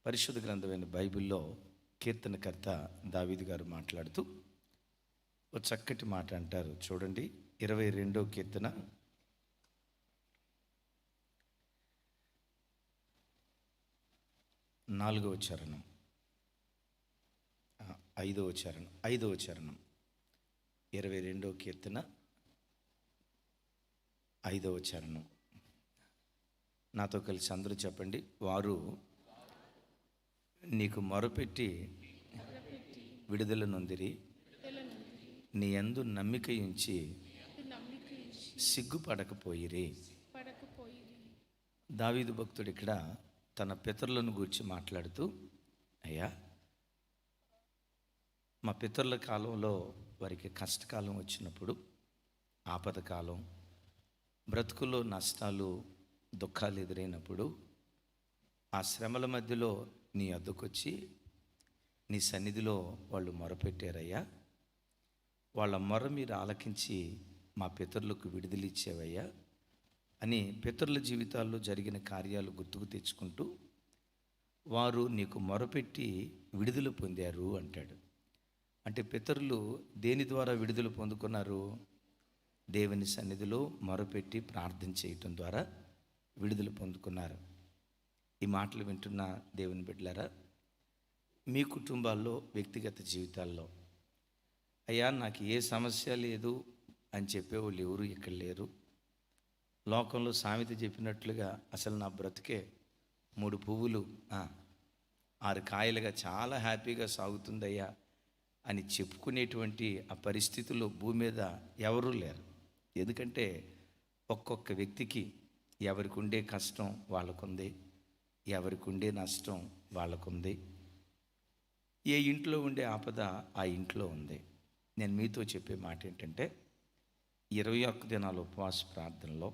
పరిశుద్ధ గ్రంథమైన బైబిల్లో కీర్తనకర్త దావీదు గారు మాట్లాడుతూ ఒక చక్కటి మాట అంటారు. చూడండి, 22వ కీర్తన 4వ చరణం, 5వ చరణం 22వ కీర్తన 5వ చరణం. నాతో కలిసి అందరూ చెప్పండి. వారు నీకు మొరపెట్టి విడుదల నొందిరి, నీ యందు నమ్మిక ఉంచి సిగ్గుపడకపోయిరి. దావీదు భక్తుడు ఇక్కడ తన పితరులను గురించి మాట్లాడుతూ, అయ్యా, మా పితరుల కాలంలో వారికి కష్టకాలం వచ్చినప్పుడు, ఆపద కాలం, బ్రతుకులో నష్టాలు దుఃఖాలు ఎదురైనప్పుడు, ఆ శ్రమల మధ్యలో నీ వద్దకొచ్చి నీ సన్నిధిలో వాళ్ళు మొరపెట్టారయ్యా. వాళ్ళ మొర మీరు ఆలకించి మా పితరులకు విడుదలిచ్చేవయ్యా అని పితరుల జీవితాల్లో జరిగిన కార్యాలు గుర్తుకు తెచ్చుకుంటూ, వారు నీకు మొరపెట్టి విడుదల పొందారు అంటాడు. అంటే పితరులు దేని ద్వారా విడుదల పొందుకున్నారు? దేవుని సన్నిధిలో మొరపెట్టి ప్రార్థన చేయటం ద్వారా విడుదల పొందుకున్నారు. ఈ మాటలు వింటున్న దేవుని బిడ్డలారా, మీ కుటుంబాల్లో, వ్యక్తిగత జీవితాల్లో, అయ్యా నాకు ఏ సమస్య లేదు అని చెప్పేవాళ్ళు ఎవరు ఇక్కడ లేరు. లోకంలో సామెత చెప్పినట్లుగా అసలు నా బ్రతికే 3 పువ్వులు 6 కాయలుగా చాలా హ్యాపీగా సాగుతుందయ్యా అని చెప్పుకునేటువంటి ఆ పరిస్థితుల్లో భూమి మీద ఎవరూ లేరు. ఎందుకంటే ఒక్కొక్క వ్యక్తికి ఎవరికి ఉండే కష్టం వాళ్ళకుంది, ఎవరికి ఉండే నష్టం వాళ్ళకుంది. ఏ ఇంట్లో ఉండే ఆపద ఆ ఇంట్లో ఉంది. నేను మీతో చెప్పే మాట ఏంటంటే, 21 దినాల ఉపవాస ప్రార్థనలో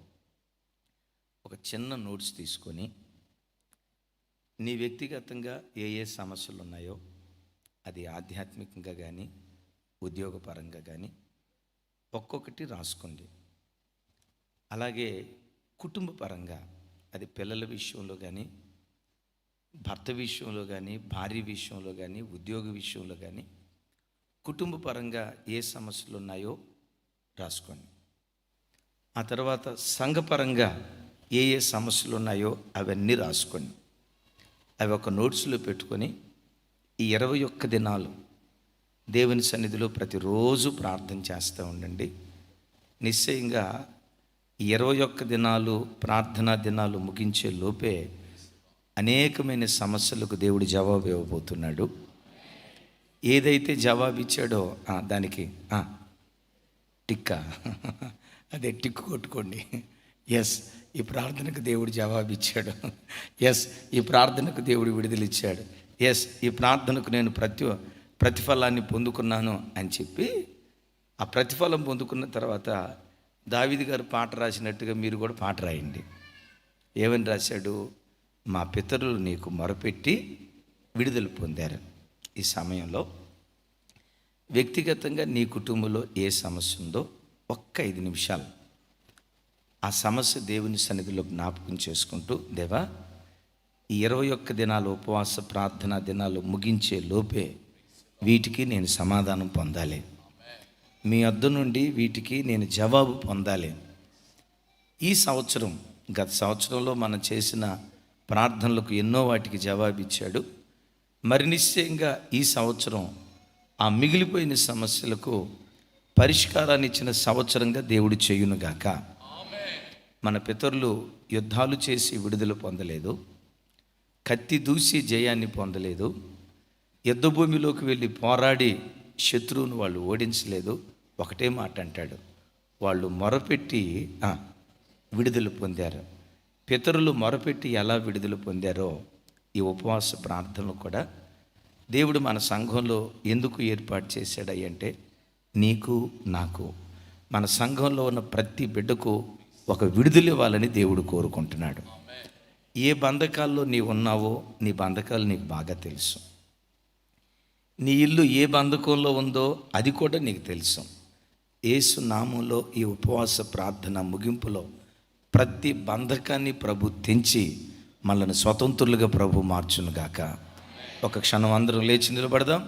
ఒక చిన్న నోట్స్ తీసుకొని నీ వ్యక్తిగతంగా ఏ ఏ సమస్యలు ఉన్నాయో, అది ఆధ్యాత్మికంగా కానీ ఉద్యోగపరంగా కానీ ఒక్కొక్కటి రాసుకోండి. అలాగే కుటుంబ పరంగా, అది పిల్లల విషయంలో కానీ, భర్త విషయంలో కానీ, భార్య విషయంలో కానీ, ఉద్యోగ విషయంలో కానీ, కుటుంబ పరంగా ఏ సమస్యలు ఉన్నాయో రాసుకోండి. ఆ తర్వాత సంఘపరంగా ఏ ఏ సమస్యలు ఉన్నాయో అవన్నీ రాసుకోండి. అవి ఒక నోట్స్లో పెట్టుకొని ఈ 21 దినాలు దేవుని సన్నిధిలో ప్రతిరోజు ప్రార్థన చేస్తూ ఉండండి. నిశ్చయంగా ఈ 21 దినాలు ప్రార్థనా దినాలు ముగించే లోపే అనేకమైన సమస్యలకు దేవుడు జవాబు ఇవ్వబోతున్నాడు. ఏదైతే జవాబు ఇచ్చాడో దానికి టిక్కా అదే టిక్కు కొట్టుకోండి. ఎస్, ఈ ప్రార్థనకు దేవుడు జవాబు ఇచ్చాడు. ఎస్, ఈ ప్రార్థనకు దేవుడు విడుదలిచ్చాడు. ఎస్, ఈ ప్రార్థనకు నేను ప్రతిఫలాన్ని పొందుకున్నాను అని చెప్పి ఆ ప్రతిఫలం పొందుకున్న తర్వాత దావీదు గారు పాట రాసినట్టుగా మీరు కూడా పాట రాయండి. ఏమని రాశాడు? మా పితరులు నీకు మొరపెట్టి విడుదల పొందారు. ఈ సమయంలో వ్యక్తిగతంగా నీ కుటుంబంలో ఏ సమస్య ఉందో ఒక్క 5 నిమిషాలు ఆ సమస్య దేవుని సన్నిధిలో జ్ఞాపకం చేసుకుంటూ, దేవా, ఈ 21 దినాల ఉపవాస ప్రార్థనా దినాలు ముగించే లోపే వీటికి నేను సమాధానం పొందాలి, మీ వద్ద నుండి వీటికి నేను జవాబు పొందాలి. ఈ సంవత్సరం, గత సంవత్సరంలో మనం చేసిన ప్రార్థనలకు ఎన్నో వాటికి జవాబు ఇచ్చాడు. మరి నిశ్చయంగా ఈ సంవత్సరం ఆ మిగిలిపోయిన సమస్యలకు పరిష్కారాన్ని ఇచ్చిన సంవత్సరంగా దేవుడు చేయునుగాక. మన పితరులు యుద్ధాలు చేసి విడుదల పొందలేదు, కత్తి దూసి జయాన్ని పొందలేదు, యుద్ధ భూమిలోకి వెళ్ళి పోరాడి శత్రువును వాళ్ళు ఓడించలేదు. ఒకటే మాట అంటాడు, వాళ్ళు మొరపెట్టి విడుదల పొందారు. పితరులు మొరపెట్టి ఎలా విడుదల పొందారో ఈ ఉపవాస ప్రార్థనలు కూడా దేవుడు మన సంఘంలో ఎందుకు ఏర్పాటు చేశాడంటే, నీకు నాకు, మన సంఘంలో ఉన్న ప్రతి బిడ్డకు ఒక విడుదల ఇవ్వాలని దేవుడు కోరుకుంటున్నాడు. ఏ బంధకాల్లో నీవు ఉన్నావో నీ బంధకాలు నీకు బాగా తెలుసు. నీ ఇల్లు ఏ బంధకంలో ఉందో అది కూడా నీకు తెలుసు. యేసు నామంలో ఈ ఉపవాస ప్రార్థన ముగింపులో ప్రతి బంధకాన్ని ప్రభు తెంచి మనల్ని స్వతంత్రులుగా ప్రభు మార్చునుగాక. ఒక క్షణం అందరం లేచి నిలబడదాం.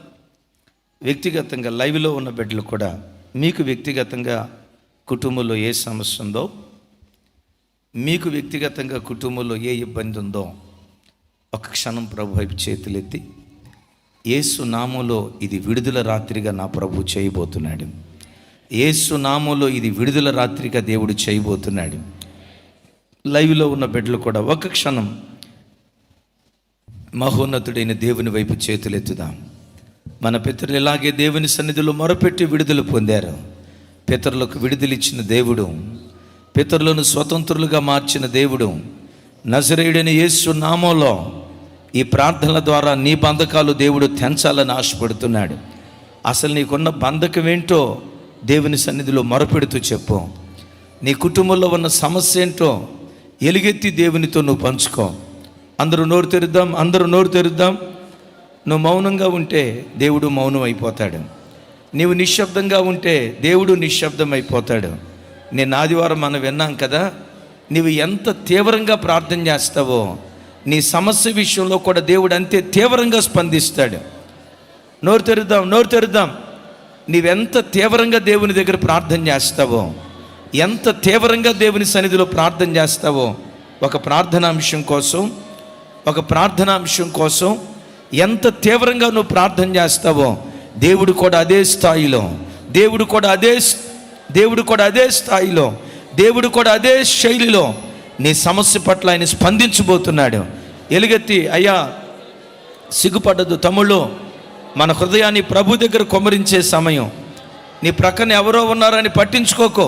వ్యక్తిగతంగా లైవ్లో ఉన్న బిడ్డలు కూడా మీకు వ్యక్తిగతంగా కుటుంబంలో ఏ సమస్య ఉందో, మీకు వ్యక్తిగతంగా కుటుంబంలో ఏ ఇబ్బంది ఉందో ఒక క్షణం ప్రభు వైపు చేతులెత్తి, యేసు నామములో ఇది విడుదల రాత్రిగా నా ప్రభు చేయబోతున్నాడు. యేసు నామములో ఇది విడుదల రాత్రిగా దేవుడు చేయబోతున్నాడు. లైవ్లో ఉన్న బిడ్డలు కూడా ఒక క్షణం మహోన్నతుడైన దేవుని వైపు చేతులెత్తుదాం. మన పితరులు ఇలాగే దేవుని సన్నిధిలో మొరపెట్టి విడుదల పొందారు. పితరులకు విడుదలిచ్చిన దేవుడు, పితరులను స్వతంత్రులుగా మార్చిన దేవుడు, నజరేయుడైన యేసు నామంలో ఈ ప్రార్థనల ద్వారా నీ బంధకాలు దేవుడు తెంచాలని ఆశపడుతున్నాడు. అసలు నీకున్న బంధకం ఏంటో దేవుని సన్నిధిలో మొరపెడుతూ చెప్పు. నీ కుటుంబంలో ఉన్న సమస్య ఏంటో ఎలుగెత్తి దేవునితో నువ్వు పంచుకో. అందరూ నోరు తెరుద్దాం. నువ్వు మౌనంగా ఉంటే దేవుడు మౌనం అయిపోతాడు. నీవు నిశ్శబ్దంగా ఉంటే దేవుడు నిశ్శబ్దం అయిపోతాడు. నేను ఆదివారం మనం విన్నాం కదా, నీవు ఎంత తీవ్రంగా ప్రార్థన చేస్తావో నీ సమస్య విషయంలో కూడా దేవుడు అంతే తీవ్రంగా స్పందిస్తాడు. నోరు తెరుద్దాం. నీవెంత తీవ్రంగా దేవుని దగ్గర ప్రార్థన చేస్తావో, ఎంత తీవ్రంగా దేవుని సన్నిధిలో ప్రార్థన చేస్తావో, ఒక ప్రార్థనాంశం కోసం ఎంత తీవ్రంగా నువ్వు ప్రార్థన చేస్తావో దేవుడు కూడా అదే స్థాయిలో, దేవుడు కూడా అదే శైలిలో నీ సమస్య పట్ల ఆయన స్పందించబోతున్నాడు. ఎలుగెత్తి, అయ్యా సిగ్గుపడదు తమ్ముళ్ళు, మన హృదయాన్ని ప్రభు దగ్గర కొమ్మరించే సమయం. నీ ప్రక్కన ఎవరో ఉన్నారని పట్టించుకోకో.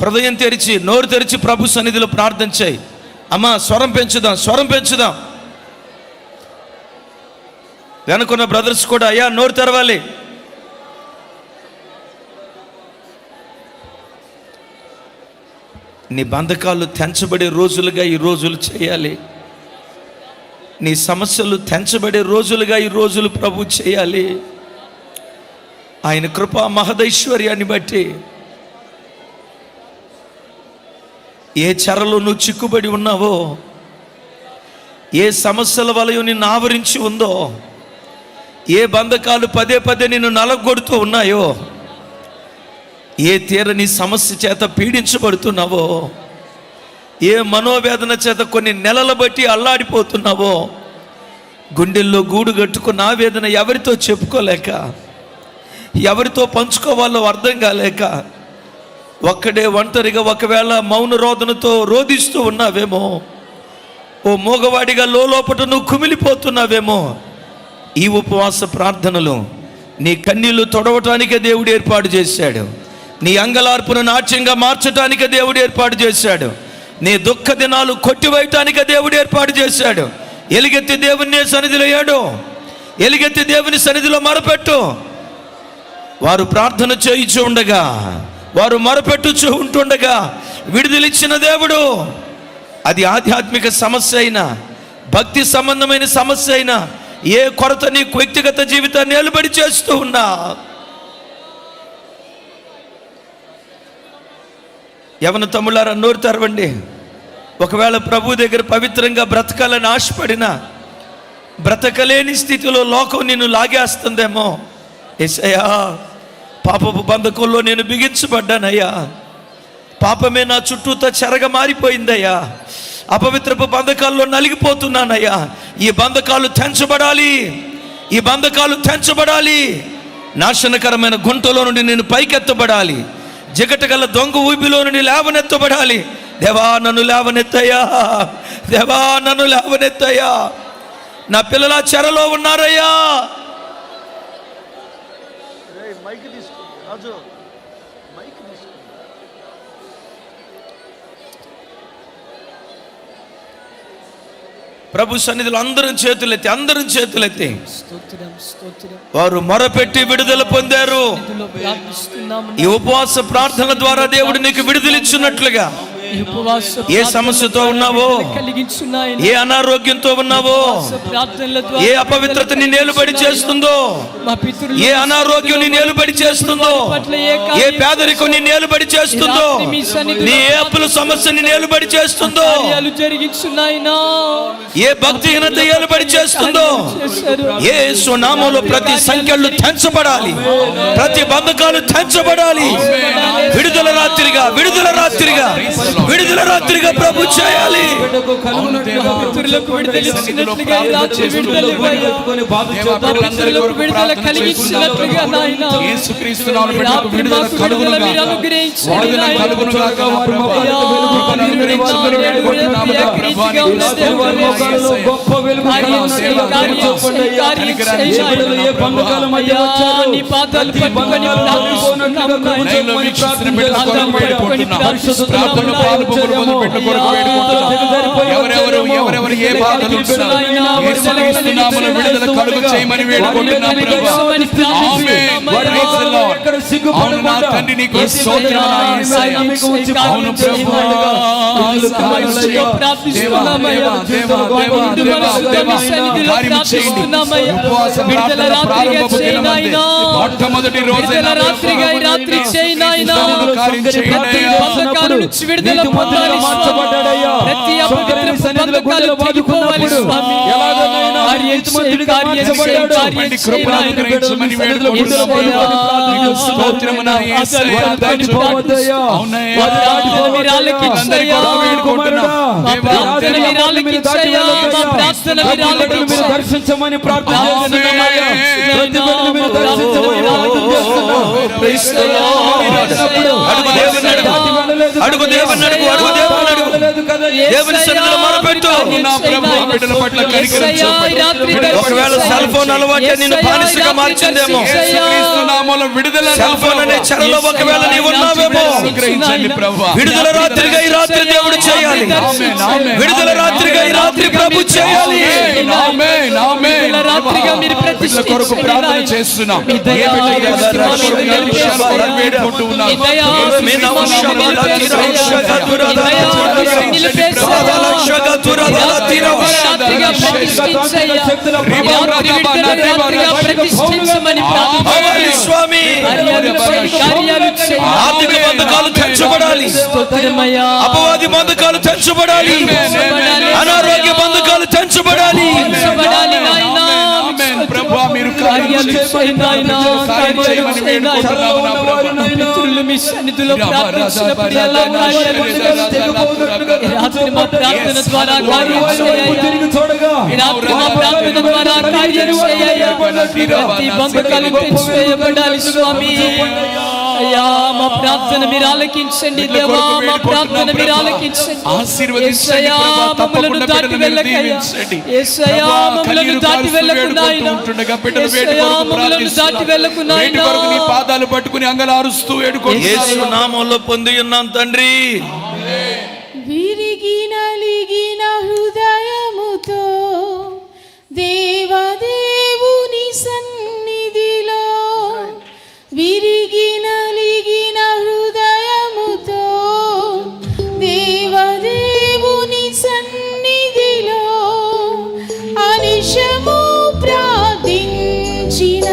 హృదయం తెరిచి, నోరు తెరిచి ప్రభు సన్నిధిలో ప్రార్థన చేయి. అమ్మా స్వరం పెంచుదాం. వెనుకున్న బ్రదర్స్ కూడా, అయ్యా నోరు తెరవాలి. నీ బంధకాలు తెంచబడే రోజులుగా ఈ రోజులు చేయాలి. నీ సమస్యలు తెంచబడే రోజులుగా ఈ రోజులు ప్రభు చేయాలి. ఆయన కృపా మహదైశ్వర్యాన్ని బట్టి ఏ చెరలో నువ్వు చిక్కుబడి ఉన్నావో, ఏ సమస్యల వలయం నిన్ను ఆవరించి ఉందో, ఏ బంధకాలు పదే నిన్ను నలగొడుతూ ఉన్నాయో, ఏ తీరని సమస్య చేత పీడించబడుతున్నావో, ఏ మనోవేదన చేత కొన్ని నెలల బట్టి అల్లాడిపోతున్నావో, గుండెల్లో గూడు కట్టుకున్న ఆ వేదన ఎవరితో చెప్పుకోలేక, ఎవరితో పంచుకోవాలో అర్థం కాలేక, ఒక్కడే ఒంటరిగా ఒకవేళ మౌన రోదనతో రోధిస్తూ ఉన్నావేమో, ఓ మోగవాడిగా లోపట నువ్వు కుమిలిపోతున్నావేమో. ఈ ఉపవాస ప్రార్థనలు నీ కన్నీళ్లు తొడవటానికే దేవుడు ఏర్పాటు చేశాడు. నీ అంగలార్పును నాట్యంగా మార్చటానికే దేవుడు ఏర్పాటు చేశాడు. నీ దుఃఖ దినాలు కొట్టివేయటానికే దేవుడు ఏర్పాటు చేశాడు. ఎలుగెత్తి దేవుని సన్నిధిలో ఏడు, ఎలుగెత్తి దేవుని సన్నిధిలో మొరపెట్టు. వారు ప్రార్థన చేయించు ఉండగా, వారు మొరపెట్టుచూ ఉంటుండగా విడుదలిచ్చిన దేవుడు, అది ఆధ్యాత్మిక సమస్య అయినా, భక్తి సంబంధమైన సమస్య అయినా, ఏ కొరత నీ వ్యక్తిగత జీవితాన్ని నిలబడి చేస్తూ ఉన్నా, యవన తమ్ముళ్ళారా నోరు తెరవండి. ఒకవేళ ప్రభు దగ్గర పవిత్రంగా బ్రతకాలని ఆశపడినా బ్రతకలేని స్థితిలో లోకం నిన్ను లాగేస్తుందేమో. యేసయ్యా, పాపపు బంధకంలో నేను బిగించబడ్డానయ్యా, పాపమే నా చుట్టూతో చెరగా మారిపోయిందయ్యా, అపవిత్రపు బంధకాల్లో నలిగిపోతున్నానయ్యా. ఈ బంధకాలు తెంచబడాలి. నాశనకరమైన గుంటలో నుండి నేను పైకెత్తబడాలి. జిగటగల దొంగ ఊబిలో నుండి లేవనెత్తబడాలి. దేవా నన్ను లేవనెత్తయ్యా. నా పిల్లల చెరలో ఉన్నారయ్యా. ప్రభు సన్నిధిలో అందరం చేతులెత్తి వారు మొరపెట్టి విడుదల పొందారు. ఈ ఉపవాస ప్రార్థన ద్వారా దేవుడు నీకు విడుదలిచ్చినట్లుగా ఏ సమస్యతో ఉన్నావో, ఏ అనారోగ్యంతో ఉన్నావో, ఏ అపవిత్రత ని నిలుబడి చేస్తుందో, ఏ అనారోగ్యం ని నిలుబడి చేస్తుందో, ఏ పేదరికం ని నిలుబడి చేస్తుందో, నీ ఏ అప్పుల సమస్యని నిలుబడి చేస్తుందో, ఏ భక్తిహీనత నిలుబడి చేస్తుందో, యేసు నామములో ప్రతి సంఖ్యలు తెంచబడాలి, ప్రతి బంధకాలు తెంచబడాలి. విడుదల రాత్రిగా, విడుదల రాత్రిగా, విడుదల రాత్రిగా ప్రభు చేయాలి. ఎవరెవరు ఏ బాధలు విడుదల కలుగు చేయమని వేడుకుంటున్నాం ప్రభువా. అవును నా తండ్రి, నీకు స్తోత్రం నా యేసయ్యా. అవును ప్రభువా, కార్యం చేయండి. ఉపవాస ప్రార్థన ప్రారంభపు దినమందే మొట్టమొదటి రోజే రాత్రి చేయండి. కార్యం చేయండి. విడుదల పొందాలి మార్చబడ్డాడయ్యా. ప్రతి అపవిత్ర బంధకాలు తెగిపోవాలి స్వామి. ఎలాగోనైనా కార్యమంతుడిగా మార్చబడ్డాడు. కృపను అనుగ్రహించమని వేడుకుంటున్నాం ప్రభువా. నీకు స్తోత్రము నా యేసయ్యా. దాటిపోవద్దయ్యా. అవునయ్యా, మీరు ఆలకించయ్యా. వేడుకుంటున్నాం ప్రార్థన మీరు ఆలకించయ్యా. మా ప్రార్థన మీరు ఆలకించయ్యా. దర్శించమని ప్రార్థన చేస్తున్నామయ్యా. ప్రతిబిడ్డను మీరు దర్శించమని ప్రార్థన చేస్తున్నాం. Praise the Lord. అడుగు దేవుని అడుగు, అడుగు దేవుని అడుగు. దేవుని సన్నిధిలో మొరపెట్టు. నా ప్రభువా, బిడ్డల పట్ల కనికరం చూపండి. ఒకవేళ సెల్ ఫోన్ అలవాటే నిన్ను బానిసగా మార్చిందేమో, యేసుక్రీస్తు నామములో విడుదల, సెల్ ఫోన్ అనే చెరలో ఒకవేళ నీవు ఉన్నావేమో, అనుగ్రహించండి ప్రభువా. విడుదల రాత్రిగా ఈ రాత్రి దేవుడు చేయాలి. విడుదల రాత్రిగా ఈ రాత్రి ప్రభు చేయాలి. రాత్రిగా మీరు ప్రతిష్ఠ కొరకు ప్రార్థన చేస్తున్నాం. స్వామి, ఆర్థిక బంధకాలు తెంచబడాలి, అపవాది బంధకాలు తెంచబడాలి, అనారోగ్య బంధకాలు తెంచబడాలి. ప్రభువా, మీరు కార్యం చేయమని వేడుకుంటున్నాము నా ప్రభువా. మిత్రులు మీ సన్నిధిలో ప్రార్థించినప్పుడు ఎలా కార్యాలు రాత్రి మా ప్రార్థన ద్వారా కార్యం చేయ్యా. రాత్రి మా ప్రార్థన ద్వారా కార్యం చేయ్యా. ప్రతి బంధకాలు తెంచివేయబడాలి స్వామి. అయ్యా, మా ప్రార్థన మీరు ఆలకించండి దేవా. మా ప్రార్థన మీరు ఆలకించండి. ఆశీర్వదించండి ప్రభువా. తప్పకుండా బిడ్డలను మీరు దీవించండి. యేసయ్యా, మమ్మలను దాటి వెళ్ళకుండా ఆయన. యేసయ్యా, మమ్మలను దాటి వెళ్ళకుండా ఆయన. నీ పాదాలు పట్టుకుని అంగలారుస్తూ వేడుకుంటున్నాం. యేసు నామములో పొంది ఉన్నాం తండ్రి. విరిగి నలిగిన హృదయముతో దేవదేవుని సన్నిధిలో, విరిగి నలిగిన హృదయముతో దేవదేవుని సన్నిధిలో అనిశము ప్రార్థించిన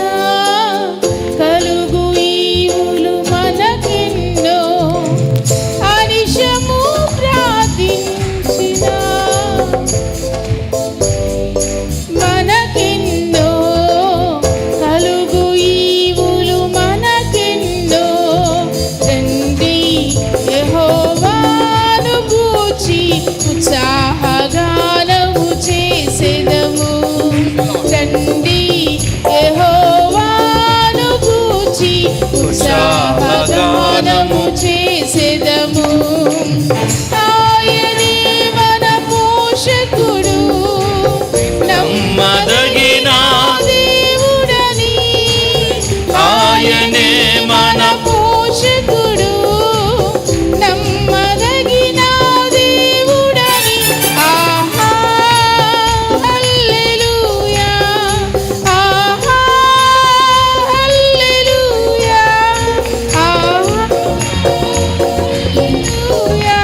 కలుగు ఈవులు మనకెన్నో. అనిశము ప్రార్థించిన మనకెన్నో కలుగు ఈవులు మనకెన్నో. రండి యెహోవాను గూర్చి ఉత్సాహగానము చేసెదము. రండి యెహోవాను గూర్చి ఉత్సాహగానము చేసెదము. ఆయనే మన పోషకుడు, నమ్మదగిన దేవుడని. ఆయనే మన పోషకుడు, నమ్మదగిన దేవుడని. ఆహా హల్లెలూయా, ఆహా హల్లెలూయా, ఆహా హల్లెలూయా.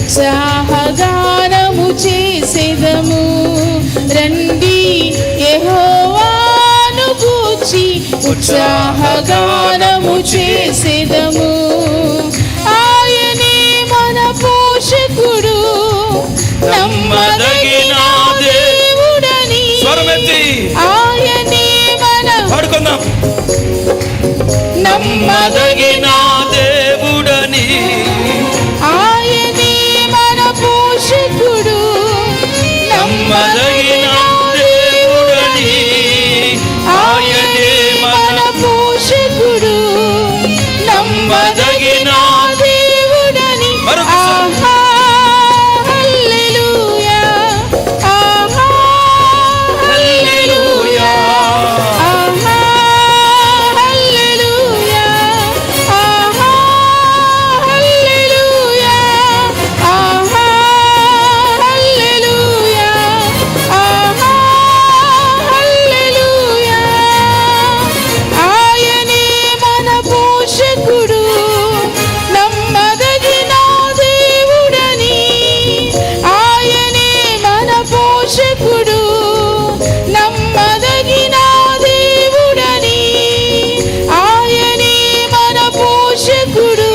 ఉత్సాహగానము చేసెదము. రండి యెహోవాను గూర్చి ఉత్సాహగానము చేసెదము. ఆయనే మన పోషకుడు, నమ్మదగిన దేవుడని. స్వరమెత్తి ఆయనే మన పాడుకుందాం. నమ్మదగిన దేవుడని, ఆయనే మన పోషకుడు, నమ్మదగిన దేవుడని, ఆయనే మన పోషకుడు, నమ్మదగిన దేవుడని. ఆహా హల్లెలూయా, ఆహా హల్లెలూయా, ఆహా హల్లెలూయా, ఆహా హల్లెలూయా, ఆహా హల్లెలూయా, ఆహా హల్లెలూయా. ఆయనే మన పోషకుడు, నమ్మదగిన దేవుడని. ఆయనే మన పోషకుడు, నమ్మదగిన దేవుడని. ఆయనే మన పోషకుడు,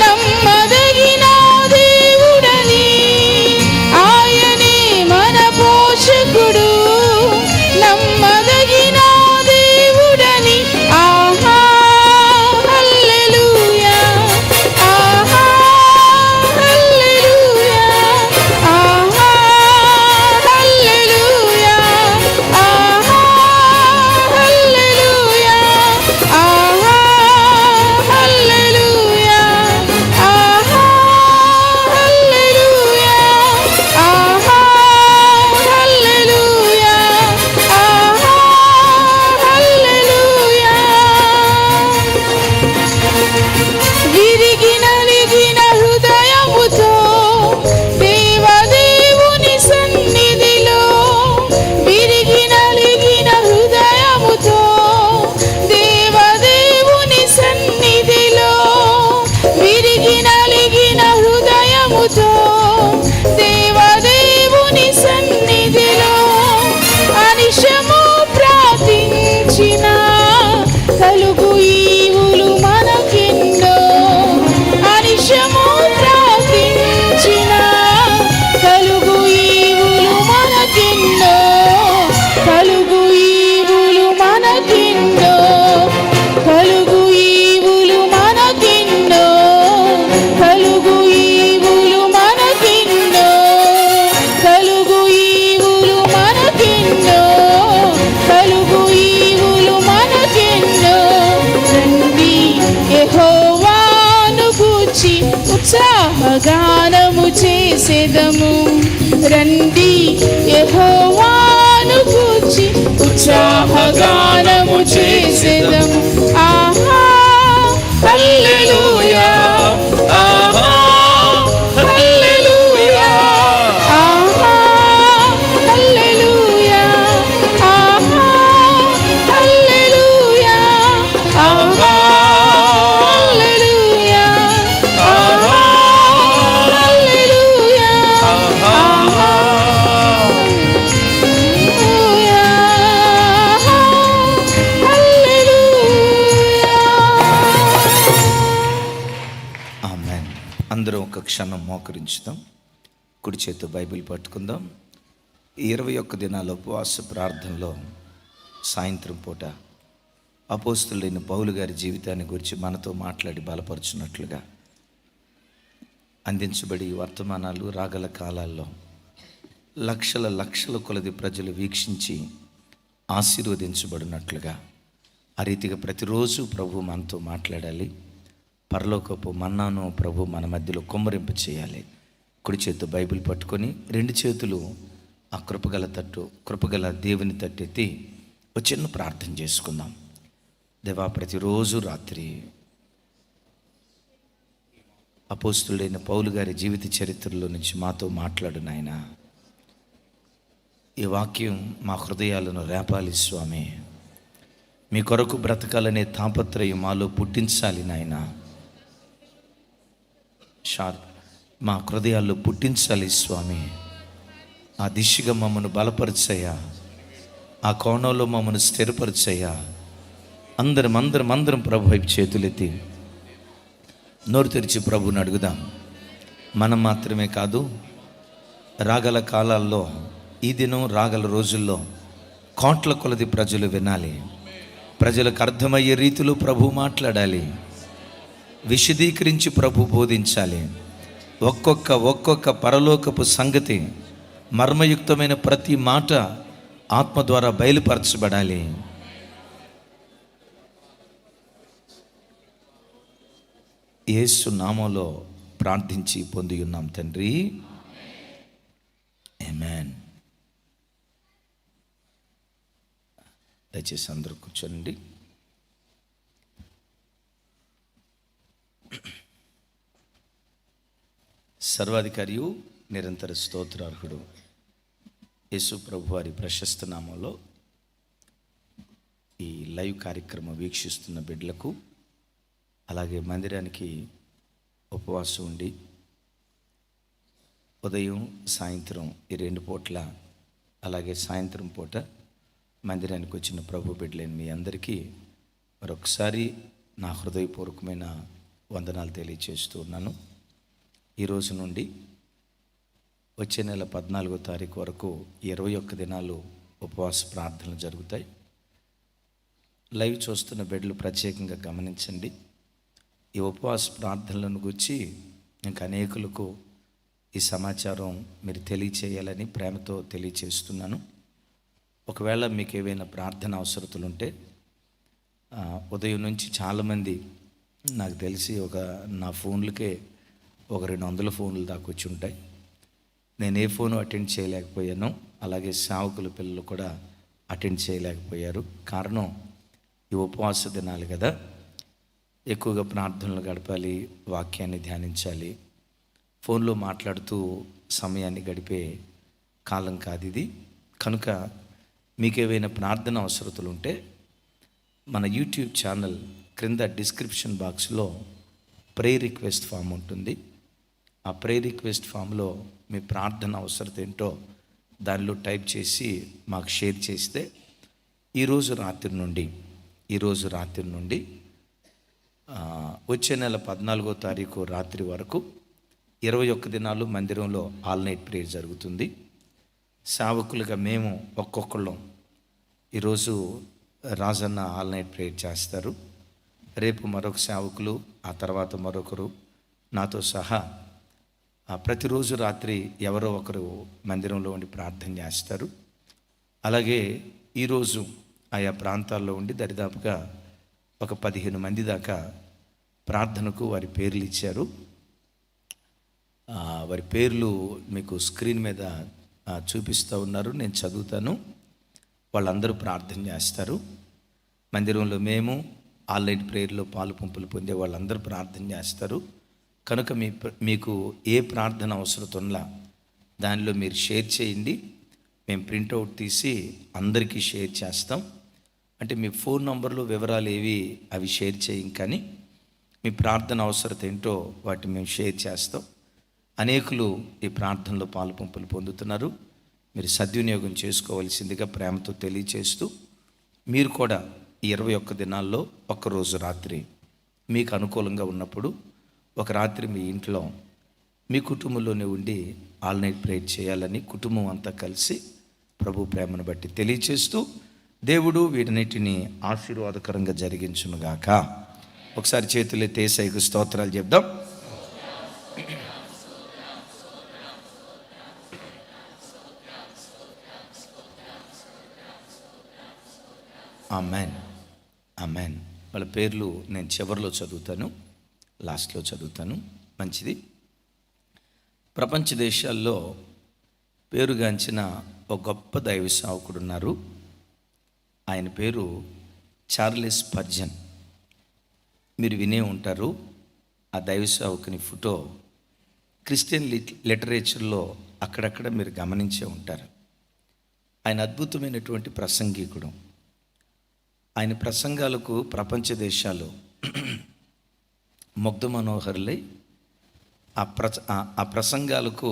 నమ్మదగిన దేవుడని. ఆయనే మన పోషకుడు, నమ్మదగిన దేవుడని. ఆహా హల్లెలూయా, ఆహా హల్లెలూయా, ఆహా హల్లెలూయా, ఆహా హల్లెలూయా, ఆహా హల్లెలూయా, ఆహా హల్లెలూయా, ఆహా హల్లెలూయా, ఆహా హల్లెలూయా. విరిగి నలిగిన హృదయముతో దేవదేవుని సన్నిధిలో, విరిగి నలిగిన హృదయముతో దేవదేవుని సన్నిధిలో, విరిగి నలిగిన హృదయముతో దేవదేవుని సన్నిధిలో అనిశము ప్రార్థించిన కలుగు ఈవులు మనకెన్నో. అనిశము ప్రార్థించిన కలుగు ఈవులు మనకెన్నో, కలుగు ఈవులు మనకెన్నో, కలుగు ఈవులు మనకెన్నో, కలుగు ఈవులు మనకెన్నో, కలుగు ఈవులు మనకెన్నో, కలుగు ఈవులు మనకెన్నో. రండి యెహోవాను గూర్చి ఉత్సాహగానము చేసెదము. రండి యెహోవాను గూర్చి ఉత్సాహగానము చేసెదము. ఆహా హల్లెలూయా, ఆహా హల్లెలూయా, ఆహా హల్లెలూయా, ఆహా హల్లెలూయా, ఆహా హల్లెలూయా, ఆహా హల్లెలూయా, ఆహా ఆమేన్. అందరం ఒక క్షణం మోకరించుదాం. కుడి చేతితో బైబిల్ పట్టుకుందాం. ఈ 21 దినాల ఉపవాస ప్రార్థనలో సాయంత్రం పూట అపోస్తలుడైన పౌలు గారి జీవితాన్ని గురించి మనతో మాట్లాడి బలపరుచున్నట్లుగా అందించబడి ఈ వర్తమానాలు రాగల కాలాల్లో లక్షల లక్షల కొలది ప్రజలు వీక్షించి ఆశీర్వదించబడినట్లుగా ఆ రీతిగా ప్రతిరోజు ప్రభు మనతో మాట్లాడాలి. పరలోకపు మన్నాను ప్రభు మన మధ్యలో కుమ్మరింపు చేయాలి. కుడి చేతితో బైబిల్ పట్టుకొని 2 చేతులు ఆ కృపగల దేవుని తట్టెత్తి ఒక చిన్న ప్రార్థన చేసుకుందాం. దేవా, ప్రతిరోజు రాత్రి అపోస్తలుడైన పౌలు గారి జీవిత చరిత్రలో నుంచి మాతో మాట్లాడు నాయనా. ఈ వాక్యం మా హృదయాలను రేపాలి స్వామి. మీ కొరకు బ్రతకాలనే తాపత్రయం మాలో పుట్టించాలి నాయనా. మా హృదయాల్లో పుట్టించాలి స్వామి. ఆ దిశగా మమ్మను బలపరచయ్యా, ఆ కోణంలో మమ్మను స్థిరపరచయ్యా. అందరం ప్రభు వైపు చేతులెత్తి నోరు తెరిచి ప్రభుని అడుగుదాం. మనం మాత్రమే కాదు, రాగల కాలాల్లో, ఈ దినం రాగల రోజుల్లో కోట్ల కొలది ప్రజలు వినాలి. ప్రజలకు అర్థమయ్యే రీతిలో ప్రభు మాట్లాడాలి, విశదీకరించి ప్రభు బోధించాలి. ఒక్కొక్క పరలోకపు సంగతి, మర్మయుక్తమైన ప్రతి మాట ఆత్మ ద్వారా బయలుపరచబడాలి. యేసు నామములో ప్రార్థించి పొంది ఉన్నాం తండ్రి, ఆమేన్. దయచేసి అందరూ కూర్చోండి. సర్వాధికారియు నిరంతర స్తోత్రార్హుడు యేసు ప్రభు వారి ప్రశస్త నామంలో ఈ లైవ్ కార్యక్రమం వీక్షిస్తున్న బిడ్డలకు, అలాగే మందిరానికి ఉపవాసం ఉండి ఉదయం సాయంత్రం ఈ 2 పూట్ల, అలాగే సాయంత్రం పూట మందిరానికి వచ్చిన ప్రభు బిడ్డలైన మీ అందరికీ మరొకసారి నా హృదయపూర్వకమైన వందనాలు తెలియజేస్తూ ఉన్నాను. ఈరోజు నుండి వచ్చే నెల 14వ తారీఖు వరకు 21 దినాలు ఉపవాస ప్రార్థనలు జరుగుతాయి. లైవ్ చూస్తున్న బిడ్డలు ప్రత్యేకంగా గమనించండి. ఈ ఉపవాస ప్రార్థనలను గురించి ఇంకా అనేకులకు ఈ సమాచారం మీరు తెలియచేయాలని ప్రేమతో తెలియచేస్తున్నాను. ఒకవేళ మీకు ఏవైనా ప్రార్థన అవసరతలు ఉంటే, ఉదయం నుంచి చాలామంది నాకు తెలిసి నా ఫోన్లకే 200 ఫోన్లు దాకా వచ్చి ఉంటాయి. నేను ఏ ఫోను అటెండ్ చేయలేకపోయాను, అలాగే సేవకుల పిల్లలు కూడా అటెండ్ చేయలేకపోయారు. కారణం ఈ ఉపవాస దినాలు కదా, ఎక్కువగా ప్రార్థనలు గడపాలి, వాక్యాన్ని ధ్యానించాలి. ఫోన్లో మాట్లాడుతూ సమయాన్ని గడిపే కాలం కాదు ఇది. కనుక మీకు ఏవైనా ప్రార్థన అవసరతలు ఉంటే మన యూట్యూబ్ ఛానల్ క్రింద డిస్క్రిప్షన్ బాక్స్లో ప్రేయర్ రిక్వెస్ట్ ఫామ్ ఉంటుంది. ఆ ప్రేయర్ రిక్వెస్ట్ ఫామ్లో మీ ప్రార్థన అవసరత ఏంటో దానిలో టైప్ చేసి మాకు షేర్ చేస్తే ఈరోజు రాత్రి నుండి వచ్చే నెల 14వ తారీఖు రాత్రి వరకు 21 దినాలు మందిరంలో ఆల్ నైట్ ప్రేయర్ జరుగుతుంది. సేవకులుగా మేము ఒక్కొక్కళ్ళం, ఈరోజు రాజన్న ఆల్ నైట్ ప్రేయర్ చేస్తారు, రేపు మరొక సేవకులు, ఆ తర్వాత మరొకరు, నాతో సహా ప్రతిరోజు రాత్రి ఎవరో ఒకరు మందిరంలో ఉండి ప్రార్థన చేస్తారు. అలాగే ఈరోజు ఆయా ప్రాంతాల్లో ఉండి దరిదాపుగా ఒక 15 మంది దాకా ప్రార్థనకు వారి పేర్లు ఇచ్చారు. వారి పేర్లు మీకు స్క్రీన్ మీద చూపిస్తూ ఉన్నారు, నేను చదువుతాను. వాళ్ళందరూ ప్రార్థన చేస్తారు. మందిరంలో మేము ఆన్లైన్ ప్రేయర్లో పాలు పంపులు పొందే వాళ్ళందరూ ప్రార్థన చేస్తారు. కనుక మీకు ఏ ప్రార్థన అవసరతుందా దానిలో మీరు షేర్ చేయండి. మేము ప్రింటౌట్ తీసి అందరికీ షేర్ చేస్తాం. అంటే మీ ఫోన్ నంబర్లు వివరాలు ఏవి అవి షేర్ చేయం, కానీ మీ ప్రార్థన అవసరత ఏంటో వాటిని మేము షేర్ చేస్తాం. అనేకులు ఈ ప్రార్థనలో పాలు పంపులు పొందుతున్నారు. మీరు సద్వినియోగం చేసుకోవాల్సిందిగా ప్రేమతో తెలియచేస్తూ, మీరు కూడా ఈ 21 దినాల్లో ఒక్కరోజు రాత్రి మీకు అనుకూలంగా ఉన్నప్పుడు ఒక రాత్రి మీ ఇంట్లో మీ కుటుంబంలోనే ఉండి ఆల్ నైట్ ప్రేయర్ చేయాలని కుటుంబం అంతా కలిసి ప్రభు ప్రేమను బట్టి తెలియచేస్తూ, దేవుడు వీటన్నిటిని ఆశీర్వాదకరంగా జరిగించునుగాక. ఒకసారి చేతులెత్తి యేసయ్యకు స్తోత్రాలు చెప్దాం. Amen, amen. వాళ్ళ పేర్లు నేను చివరిలో చదువుతాను, లాస్ట్లో చదువుతాను. మంచిది. ప్రపంచ దేశాల్లో పేరుగాంచిన ఒక గొప్ప దైవ సేవకుడు ఉన్నారు. ఆయన పేరు చార్లెస్ స్పర్జన్. మీరు వినే ఉంటారు. ఆ దైవ సేవకుని ఫోటో క్రిస్టియన్ లిటరేచర్లో అక్కడక్కడ మీరు గమనించే ఉంటారు. ఆయన అద్భుతమైనటువంటి ప్రసంగికుడు. ఆయన ప్రసంగాలకు ప్రపంచ దేశాలు ముగ్ధ మనోహరులై ఆ ప్రసంగాలకు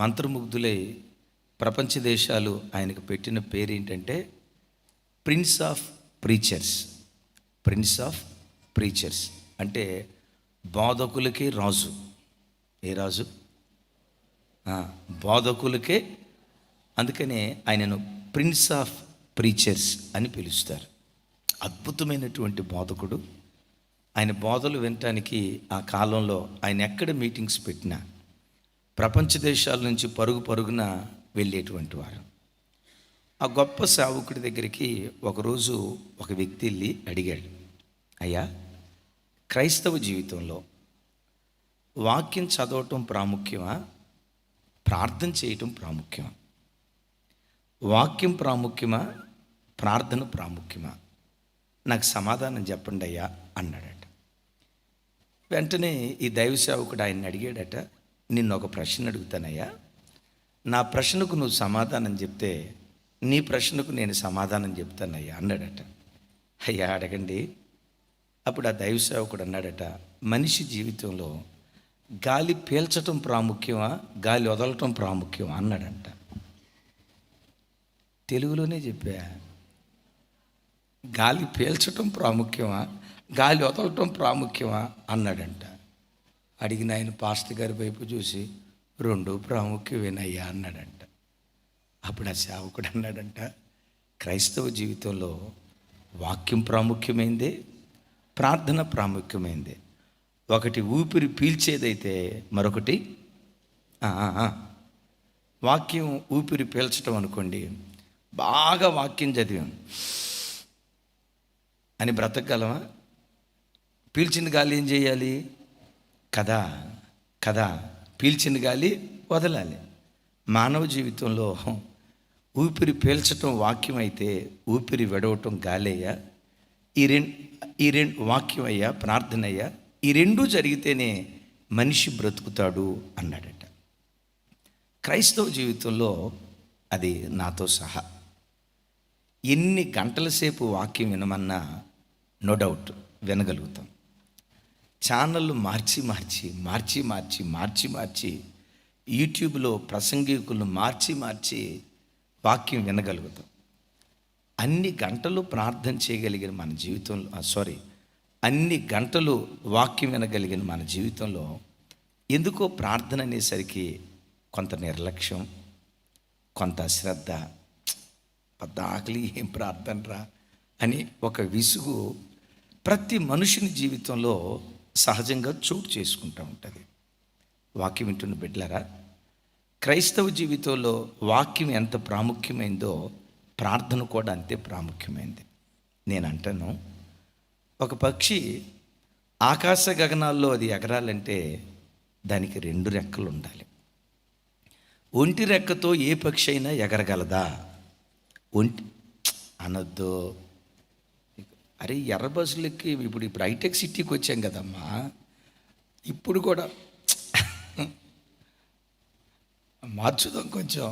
మంత్రముగ్ధులై ప్రపంచ దేశాలు ఆయనకు పెట్టిన పేరు ఏంటంటే prince of preachers. Prince of preachers అంటే బోధకులకే రాజు. ఏ రాజు? బోధకులకే. అందుకనే ఆయనను ప్రిన్స్ ఆఫ్ ప్రీచర్స్ అని పిలుస్తారు. అద్భుతమైనటువంటి బోధకుడు. ఆయన బోధలు వినటానికి ఆ కాలంలో ఆయన ఎక్కడ మీటింగ్స్ పెట్టినా ప్రపంచ దేశాల నుంచి పరుగు పరుగున వెళ్ళేటువంటి వారు. ఆ గొప్ప సేవకుడి దగ్గరికి ఒకరోజు ఒక వ్యక్తి వెళ్ళి అడిగాడు, అయ్యా, క్రైస్తవ జీవితంలో వాక్యం చదవటం ప్రాముఖ్యమా, ప్రార్థన చేయటం ప్రాముఖ్యమా? వాక్యం ప్రాముఖ్యమా, ప్రార్థన ప్రాముఖ్యమా? నాకు సమాధానం చెప్పండి అయ్యా అన్నాడట. వెంటనే ఈ దైవ సేవకుడు ఆయన్ని అడిగాడట, నిన్ను ఒక ప్రశ్న అడుగుతానయ్యా, నా ప్రశ్నకు నువ్వు సమాధానం చెప్తే నీ ప్రశ్నకు నేను సమాధానం చెప్తానయ్యా అన్నాడట. అయ్యా అడగండి. అప్పుడు ఆ దైవ సేవకుడు అన్నాడట, మనిషి జీవితంలో గాలి పీల్చటం ప్రాముఖ్యమా, గాలి వదలటం ప్రాముఖ్యమా అన్నాడంట. తెలుగులోనే చెప్పా. గాలి పీల్చటం ప్రాముఖ్యమా, గాలి వదలటం ప్రాముఖ్యమా అన్నాడంట. అడిగిన ఆయన పాస్టర్ గారి వైపు చూసి, రెండు ప్రాముఖ్యమేనయ్యా అన్నాడంట. అప్పుడు ఆ సేవకుడు అన్నాడంట, క్రైస్తవ జీవితంలో వాక్యం ప్రాముఖ్యమైందే, ప్రార్థన ప్రాముఖ్యమైందే. ఒకటి ఊపిరి పీల్చేదైతే మరొకటి వాక్యం ఊపిరి పీల్చటం అనుకోండి. బాగా వాక్యం చదివాం అని బ్రతకగలమా? పీల్చిన గాలి ఏం చేయాలి? కదా పీల్చిన గాలి వదలాలి. మానవ జీవితంలో ఊపిరి పీల్చటం వాక్యం అయితే ఊపిరి విడవటం గాలయ్యా. ఈ రెండు వాక్యం అయ్యా, ప్రార్థన అయ్యా, ఈ రెండూ జరిగితేనే మనిషి బ్రతుకుతాడు అన్నాడట. క్రైస్తవ జీవితంలో అది నాతో సహా. ఎన్ని గంటల సేపు వాక్యం వినమన్నా నో డౌట్ వినగలుగుతాం. ఛానళ్ళు మార్చి యూట్యూబ్లో ప్రసంగికులను మార్చి వాక్యం వినగలుగుతాం. అన్ని గంటలు ప్రార్థన చేయగలిగిన మన జీవితంలో అన్ని గంటలు వాక్యం వినగలిగిన మన జీవితంలో ఎందుకో ప్రార్థన అనేసరికి కొంత నిర్లక్ష్యం, కొంత అశ్రద్ధ, పెద్ద ఆకలి, ఏం ప్రార్థన రా అని ఒక విసుగు ప్రతి మనుషుని జీవితంలో సహజంగా చోటు చేసుకుంటూ ఉంటుంది. వాక్యం వింటున్న బిడ్డలారా, క్రైస్తవ జీవితంలో వాక్యం ఎంత ప్రాముఖ్యమైందో ప్రార్థన కూడా అంతే ప్రాముఖ్యమైంది. నేను అంటాను, ఒక పక్షి ఆకాశ గగనాల్లో అది ఎగరాలంటే దానికి రెండు రెక్కలు ఉండాలి. ఒంటి రెక్కతో ఏ పక్షి అయినా ఎగరగలదా? అనొద్దు. అరే, ఎర్ర బస్సులకి ఇప్పుడు హైటెక్ సిటీకి వచ్చాం కదమ్మా, ఇప్పుడు కూడా మార్చుదాం కొంచెం.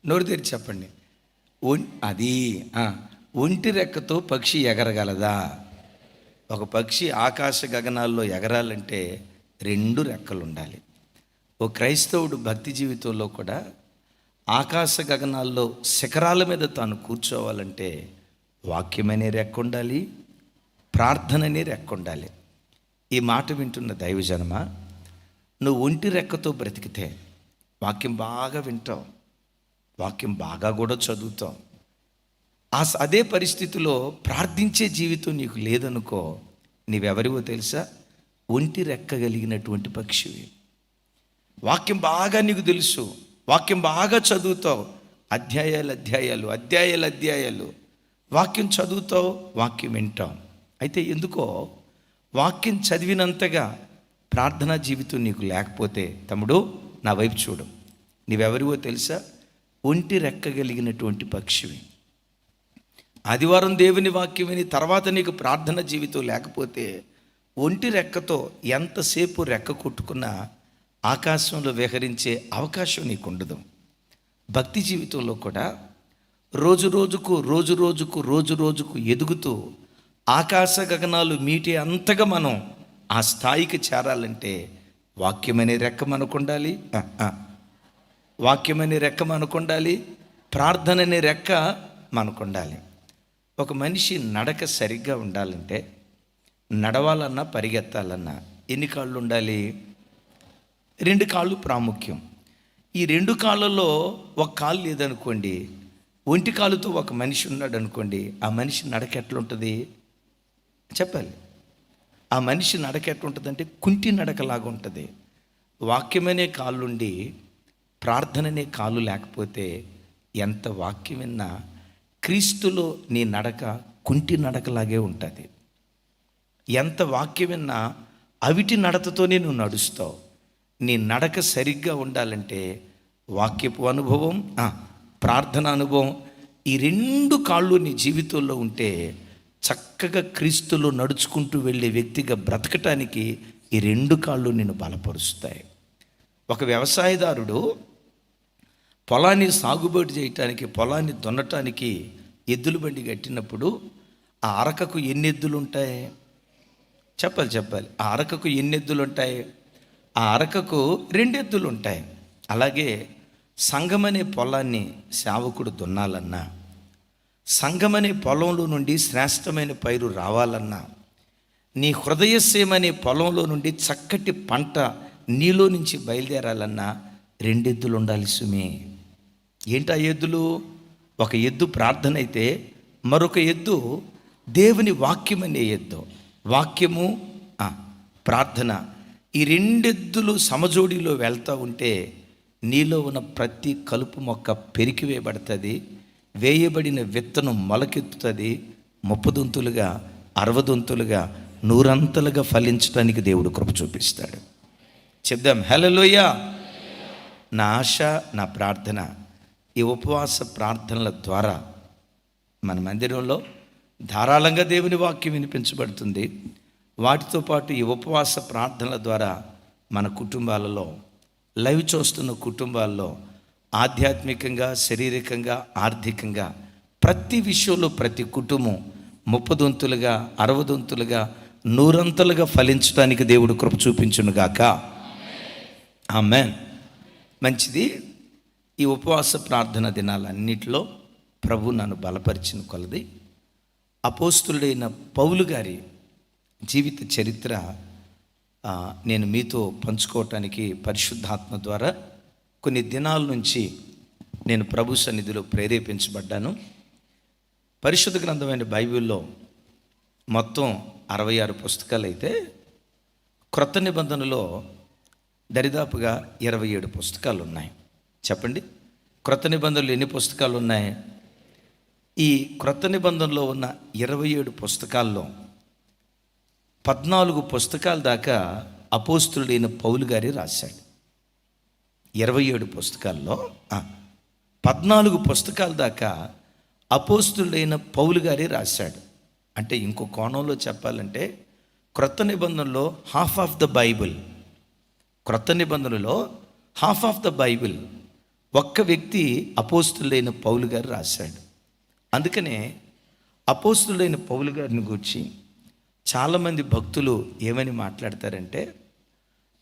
నోరు తెరిచి చెప్పండి. ఒంటి రెక్కతో పక్షి ఎగరగలదా? ఒక పక్షి ఆకాశ గగనాల్లో ఎగరాలంటే రెండు రెక్కలు ఉండాలి. ఓ క్రైస్తవుడు భక్తి జీవితంలో కూడా ఆకాశ గగనాల్లో శిఖరాల మీద తాను కూర్చోవాలంటే వాక్యమనే రెక్క ఉండాలి, ప్రార్థననే రెక్క ఉండాలి. ఈ మాట వింటున్న దైవజనమా, నువ్వు ఒంటి రెక్కతో బ్రతికితే వాక్యం బాగా వింటావు, వాక్యం బాగా కూడా చదువుతావు. అదే పరిస్థితిలో ప్రార్థించే జీవితం నీకు లేదనుకో, నీవెవరివో తెలుసా? ఒంటి రెక్క కలిగినటువంటి పక్షివి. వాక్యం బాగా నీకు తెలుసు, వాక్యం బాగా చదువుతావు, అధ్యాయాలు వాక్యం చదువుతావు, వాక్యం వింటావు. అయితే ఎందుకో వాక్యం చదివినంతగా ప్రార్థనా జీవితం నీకు లేకపోతే, తమ్ముడు నా వైపు చూడు, నీవెవరివో తెలుసా? ఒంటి రెక్క కలిగినటువంటి పక్షివి. ఆదివారం దేవుని వాక్యం విని తర్వాత నీకు ప్రార్థన జీవితం లేకపోతే ఒంటి రెక్కతో ఎంతసేపు రెక్క కొట్టుకున్నా ఆకాశంలో విహరించే అవకాశం నీకు ఉండదు. భక్తి జీవితంలో కూడా రోజు రోజుకు ఎదుగుతూ ఆకాశ గగనాలు మీటే అంతగా మనం ఆ స్థాయికి చేరాలంటే వాక్యమనే రెక్క మనకుండాలి. వాక్యమనే రెక్క మనకుండాలి. ప్రార్థన అనే రెక్క మనకుండాలి. ఒక మనిషి నడక సరిగ్గా ఉండాలంటే, నడవాలన్నా పరిగెత్తాలన్నా ఎన్ని కాళ్ళు ఉండాలి? 2 కాళ్ళు ప్రాముఖ్యం. ఈ 2 కాళ్ళలో ఒక కాలు లేదనుకోండి, ఒంటి కాలుతో ఒక మనిషి ఉన్నాడు అనుకోండి, ఆ మనిషి నడక ఎట్లుంటుంది చెప్పాలి. ఆ మనిషి నడక ఎట్లుంటుందంటే కుంటి నడకలాగా ఉంటుంది. వాక్యమనే కాళ్ళుండి ప్రార్థననే కాళ్ళు లేకపోతే ఎంత వాక్యం విన్నా క్రీస్తులో నీ నడక కుంటి నడకలాగే ఉంటుంది. ఎంత వాక్యం విన్నా అవిటి నడతతోనే నువ్వు నడుస్తావు. నీ నడక సరిగ్గా ఉండాలంటే వాక్యపు అనుభవం, ప్రార్థన అనుభవం, ఈ 2 కాళ్ళు నీ జీవితంలో ఉంటే చక్కగా క్రీస్తులో నడుచుకుంటూ వెళ్ళే వ్యక్తిగా బ్రతకటానికి ఈ 2 కాళ్ళు నిన్ను బలపరుస్తాయి. ఒక వ్యవసాయదారుడు పొలాన్ని సాగుబడి చేయటానికి, పొలాన్ని దున్నటానికి ఎద్దుల బండి కట్టినప్పుడు ఆ అరకకు ఎన్ని ఎద్దులు ఉంటాయి చెప్పాలి. ఆ అరకకు ఎన్ని ఎద్దులు ఉంటాయి? ఆ అరకకు 2 ఎద్దులు ఉంటాయి. అలాగే సంఘమనే పొలాన్ని సేవకుడు దున్నాలన్నా, సంఘమనే పొలంలో నుండి శ్రేష్టమైన పైరు రావాలన్నా, నీ హృదయసేమనే పొలంలో నుండి చక్కటి పంట నీలో నుంచి బయలుదేరాలన్నా 2 ఎద్దులు ఉండాలి సుమి. ఏంటి ఆ ఎద్దులు? ఒక ఎద్దు ప్రార్థన అయితే మరొక ఎద్దు దేవుని వాక్యం అనే ఎద్దు. వాక్యము, ప్రార్థన, ఈ 2 ఎద్దులు సమజోడిలో వెళ్తూ ఉంటే నీలో ఉన్న ప్రతి కలుపు మొక్క పెరికివేయబడుతుంది. వేయబడిన విత్తనం మొలకెత్తుతుంది. 30 దొంతులుగా, 60 దొంతులుగా, 100 ఫలించడానికి దేవుడు కృప చూపిస్తాడు. చెప్దాం హల్లెలూయా. నా ఆశ, నా ప్రార్థన, ఈ ఉపవాస ప్రార్థనల ద్వారా మన మందిరంలో ధారాళంగా దేవుని వాక్యం వినిపించబడుతుంది. వాటితో పాటు ఈ ఉపవాస ప్రార్థనల ద్వారా మన కుటుంబాలలో, లైవ్ చూస్తున్న కుటుంబాల్లో ఆధ్యాత్మికంగా, శారీరకంగా, ఆర్థికంగా ప్రతి విషయంలో ప్రతి కుటుంబం 30 దొంతులుగా, 60 దొంతులుగా, 100 ఫలించడానికి దేవుడు కృప చూపించునుగాక. ఆమేన్. మంచిది. ఈ ఉపవాస ప్రార్థన దినాలన్నిటిలో ప్రభు నన్ను బలపరిచిన కొలది అపోస్తులుడైన పౌలు గారి జీవిత చరిత్ర నేను మీతో పంచుకోవటానికి పరిశుద్ధాత్మ ద్వారా కొన్ని దినాల నుంచి నేను ప్రభు సన్నిధిలో ప్రేరేపించబడ్డాను. పరిశుద్ధ గ్రంథమైన బైబిల్లో మొత్తం 66 పుస్తకాలు అయితే క్రొత్త నిబంధనలో దరిదాపుగా 27 పుస్తకాలు ఉన్నాయి. చెప్పండి, క్రొత్త నిబంధనలు ఎన్ని పుస్తకాలు ఉన్నాయి? ఈ క్రొత్త నిబంధనలో ఉన్న 27 పుస్తకాల్లో 14 పుస్తకాల దాకా అపోస్తులుడైన పౌలు గారి రాశాడు. 27 పుస్తకాల్లో 14 పుస్తకాల దాకా అపోస్తులుడైన పౌలు గారి రాశాడు. అంటే ఇంకో కోణంలో చెప్పాలంటే క్రొత్త నిబంధనలో హాఫ్ ఆఫ్ ద బైబిల్, క్రొత్త నిబంధనలో హాఫ్ ఆఫ్ ద బైబిల్ ఒక్క వ్యక్తి అపోస్తులుడైన పౌలు గారు రాశాడు. అందుకనే అపోస్తులుడైన పౌలు గారిని గురించి చాలామంది భక్తులు ఏమని మాట్లాడతారంటే,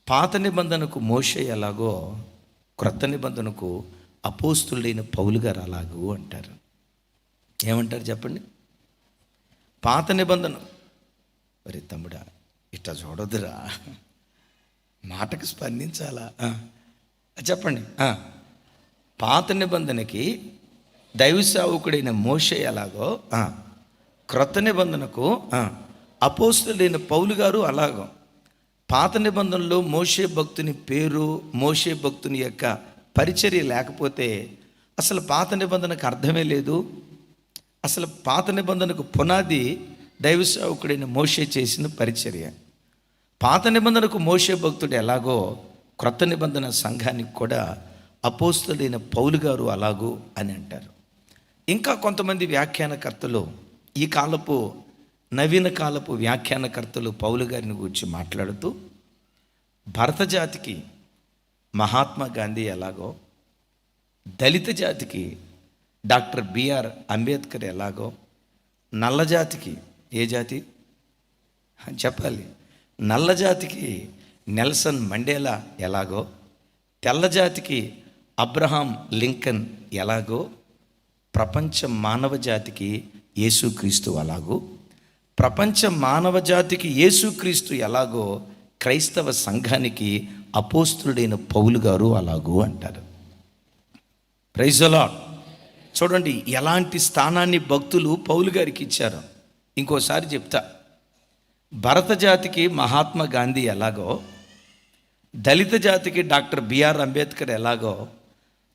పాత నిబంధనకు మోషే ఎలాగో క్రొత్త నిబంధనకు అపోస్తులుడైన పౌలు గారు అలాగూ అంటారు. ఏమంటారు చెప్పండి? పాత నిబంధన, మరి తమ్ముడా ఇట్లా చూడొద్దురా, మాటకు స్పందించాలా? చెప్పండి. పాత నిబంధనకి దైవ సేవకుడైన మోషే ఎలాగో క్రొత్త నిబంధనకు అపోస్తులైన పౌలు గారు అలాగో. పాత నిబంధనలో మోషే భక్తుని పేరు, మోషే భక్తుని యొక్క పరిచర్య లేకపోతే అసలు పాత నిబంధనకు అర్థమే లేదు. అసలు పాత నిబంధనకు పునాది దైవ సేవకుడైన మోషే చేసిన పరిచర్య. పాత నిబంధనకు మోషే భక్తుడు ఎలాగో క్రొత్త నిబంధన సంఘానికి కూడా అపోస్తులైన పౌలు గారు అలాగూ అని అంటారు. ఇంకా కొంతమంది వ్యాఖ్యానకర్తలు, ఈ కాలపు నవీన కాలపు వ్యాఖ్యానకర్తలు పౌలు గారిని గురించి మాట్లాడుతూ, భరత జాతికి మహాత్మా గాంధీ ఎలాగో, దళిత జాతికి డాక్టర్ బిఆర్ అంబేద్కర్ ఎలాగో, నల్ల జాతికి, ఏ జాతి చెప్పాలి, నల్ల జాతికి నెల్సన్ మండేలా ఎలాగో, తెల్లజాతికి అబ్రహాం లింకన్ ఎలాగో, ప్రపంచ మానవ జాతికి యేసుక్రీస్తు అలాగో, ప్రపంచ మానవ జాతికి యేసుక్రీస్తు ఎలాగో క్రైస్తవ సంఘానికి అపోస్తులుడైన పౌలు గారు అలాగూ అంటారు. Praise the Lord. చూడండి ఎలాంటి స్థానాన్ని భక్తులు పౌలు గారికి ఇచ్చారు. ఇంకోసారి చెప్తా, భరత జాతికి మహాత్మా గాంధీ ఎలాగో, దళిత జాతికి డాక్టర్ బిఆర్ అంబేద్కర్ ఎలాగో,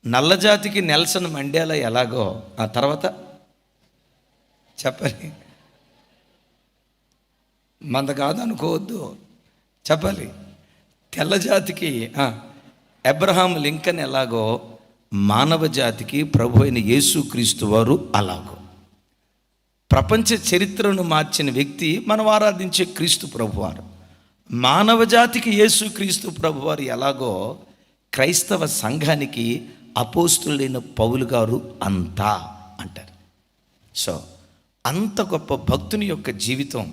నల్ల జాతికి నెల్సన్ మండేలా ఎలాగో, ఆ తర్వాత చెప్పాలి, మంద కాదు అనుకోవద్దు, చెప్పాలి, తెల్ల జాతికి అబ్రహాం లింకన్ ఎలాగో, మానవ జాతికి ప్రభు అయిన యేసుక్రీస్తు వారు అలాగో. ప్రపంచ చరిత్రను మార్చిన వ్యక్తి మనం ఆరాధించే క్రీస్తు ప్రభువారు. మానవ జాతికి యేసుక్రీస్తు ప్రభువారు ఎలాగో క్రైస్తవ సంఘానికి అపోస్తులైన పౌలు గారు అంతా అంటారు. సో అంత గొప్ప భక్తుని యొక్క జీవితం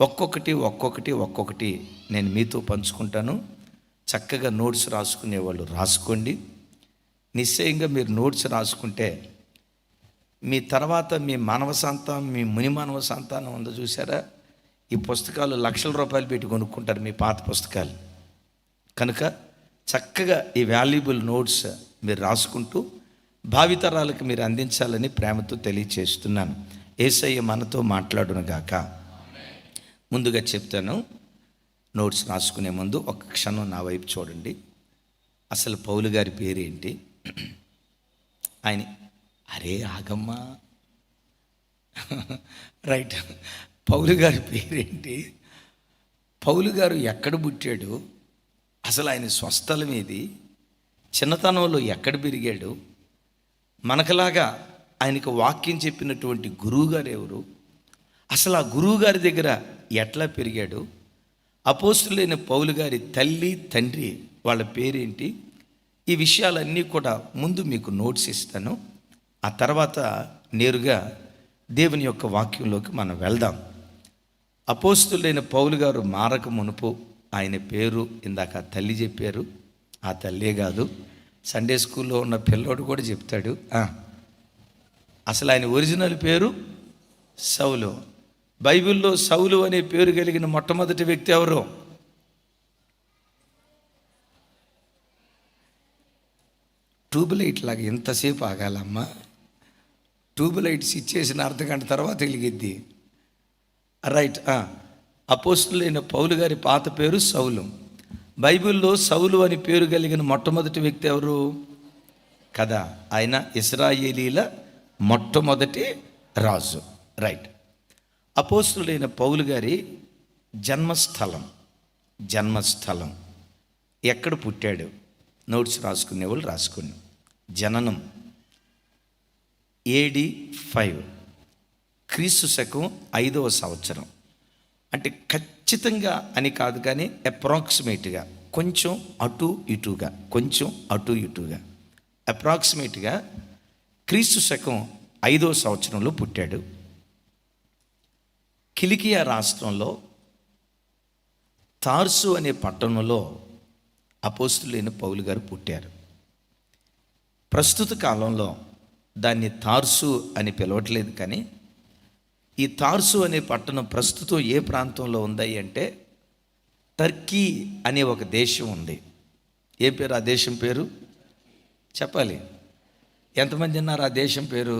ఒక్కొక్కటి నేను మీతో పంచుకుంటాను. చక్కగా నోట్స్ రాసుకునే వాళ్ళు రాసుకోండి. నిశ్చయంగా మీరు నోట్స్ రాసుకుంటే మీ తర్వాత మీ మానవ సంతానం, మీ ముని మానవ సంతానం ఉందో చూసారా, ఈ పుస్తకాలు లక్షల రూపాయలు పెట్టి కొనుక్కుంటారు, మీ పాత పుస్తకాలు. కనుక చక్కగా ఈ వాల్యుబుల్ నోట్స్ మీరు రాసుకుంటూ భావితరాలకు మీరు అందించాలని ప్రేమతో తెలియచేస్తున్నాను. యేసయ్య మనతో మాట్లాడును గాక. ముందుగా చెప్తాను, నోట్స్ రాసుకునే ముందు ఒక క్షణం నా వైపు చూడండి. అసలు పౌలు గారి పేరేంటి? ఆయన అరే ఆగమ్మా, రైట్, పౌలు గారి పేరేంటి? పౌలు గారు ఎక్కడ పుట్టాడు? అసలు ఆయన స్వస్థలం ఏది? చిన్నతనంలో ఎక్కడ పెరిగాడు? మనకలాగా ఆయనకు వాక్యం చెప్పినటువంటి గురువుగారు ఎవరు? అసలు ఆ గురువుగారి దగ్గర ఎట్లా పెరిగాడు? అపోస్తులైన పౌలు గారి తల్లి తండ్రి వాళ్ళ పేరేంటి? ఈ విషయాలన్నీ కూడా ముందు మీకు నోట్స్ ఇస్తాను. ఆ తర్వాత నేరుగా దేవుని యొక్క వాక్యంలోకి మనం వెళ్దాం. అపోస్తులైన పౌలు గారు మారక మునుపు ఆయన పేరు ఇందాక తల్లి చెప్పారు. ఆ తల్లే కాదు, సండే స్కూల్లో ఉన్న పిల్లోడు కూడా చెప్తాడు. అసలు ఆయన ఒరిజినల్ పేరు సౌలు. బైబిల్లో సౌలు అనే పేరు కలిగిన మొట్టమొదటి వ్యక్తి ఎవరు? ట్యూబ్లైట్ లాగా ఎంతసేపు ఆగాలమ్మా? ట్యూబ్లైట్స్ ఇచ్చేసిన అర్ధగంట తర్వాత వెలిగిద్ది. రైట్. అపోస్తులైన పౌలు గారి పాత పేరు సౌలు. బైబిల్లో సౌలు అని పేరు కలిగిన మొట్టమొదటి వ్యక్తి ఎవరు కదా? ఆయన ఇశ్రాయేలీల మొట్టమొదటి రాజు. రైట్. అపోస్తులైన పౌలు గారి జన్మస్థలం ఎక్కడ పుట్టాడు? నోట్స్ రాసుకునే వాళ్ళు రాసుకుని. జననం AD 5 క్రీస్తు శకం 5వ సంవత్సరం. అంటే ఖచ్చితంగా అని కాదు, కానీ అప్రాక్సిమేట్గా కొంచెం అటు ఇటుగా అప్రాక్సిమేట్గా క్రీస్తు శకం 5వ సంవత్సరంలో పుట్టాడు. కిలికియా రాష్ట్రంలో తార్సు అనే పట్టణంలో అపోస్తులైన పౌలు గారు పుట్టారు. ప్రస్తుత కాలంలో దాన్ని తార్సు అని పిలవట్లేదు, కానీ ఈ తార్సు అనే పట్టణం ప్రస్తుతం ఏ ప్రాంతంలో ఉంది అంటే టర్కీ అనే ఒక దేశం ఉంది. ఏ పేరు ఆ దేశం పేరు? చెప్పాలి. ఎంతమంది ఉన్నారు ఆ దేశం పేరు?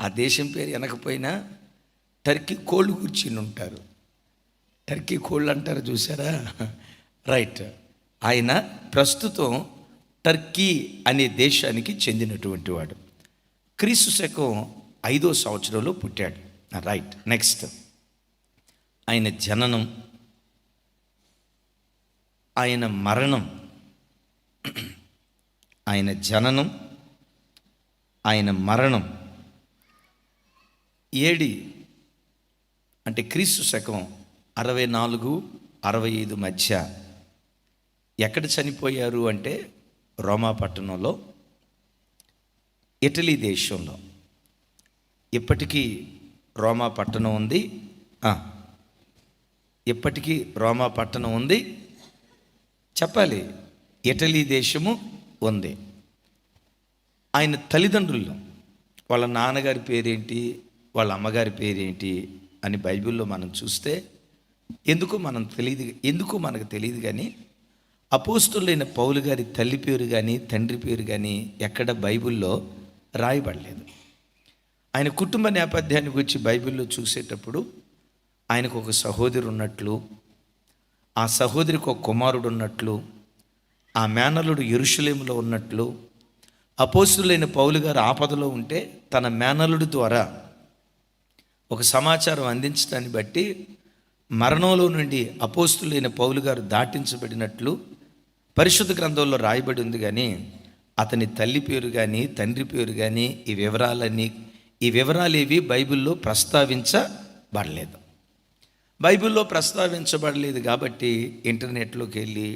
ఆ దేశం పేరు వెనకపోయినా టర్కీ కోళ్ళు కూర్చుని ఉంటారు. టర్కీ కోళ్ళు అంటారు చూసారా? రైట్. ఆయన ప్రస్తుతం టర్కీ అనే దేశానికి చెందినటువంటి వాడు. క్రీస్తు శకం 5వ సంవత్సరంలో పుట్టాడు. రైట్. నెక్స్ట్, ఆయన జననం, ఆయన మరణం, ఏడి అంటే క్రీస్తు శకం 64-65 మధ్య. ఎక్కడ చనిపోయారు అంటే రోమా పట్టణంలో, ఇటలీ దేశంలో. ఇప్పటికీ రోమా పట్టణం ఉంది. ఇప్పటికీ రోమా పట్టణం ఉంది, చెప్పాలి ఇటలీ దేశము ఉంది. ఆయన తల్లిదండ్రులు, వాళ్ళ నాన్నగారి పేరేంటి, వాళ్ళ అమ్మగారి పేరేంటి అని బైబిల్లో మనం చూస్తే ఎందుకో మనకు తెలియదు కానీ అపోస్తులైన పౌలు గారి తల్లి పేరు కానీ తండ్రి పేరు కానీ ఎక్కడ బైబిల్లో రాయబడలేదు. ఆయన కుటుంబ నేపథ్యాన్ని గురించి బైబిల్లో చూసేటప్పుడు ఆయనకు ఒక సహోదరు ఉన్నట్లు, ఆ సహోదరికి ఒక కుమారుడు ఉన్నట్లు, ఆ మేనల్లుడు యెరూషలేములో ఉన్నట్లు, అపోస్తులైన పౌలు గారు ఆపదలో ఉంటే తన మేనల్లుడి ద్వారా ఒక సమాచారం అందించడాన్ని బట్టి మరణంలో నుండి అపోస్తులైన పౌలు గారు దాటించబడినట్లు పరిశుద్ధ గ్రంథంలో రాయబడి ఉంది. కానీ అతని తల్లి పేరు కానీ తండ్రి పేరు కానీ ఈ వివరాలేవి బైబిల్లో ప్రస్తావించబడలేదు. బైబిల్లో ప్రస్తావించబడలేదు కాబట్టి ఇంటర్నెట్లోకి వెళ్ళి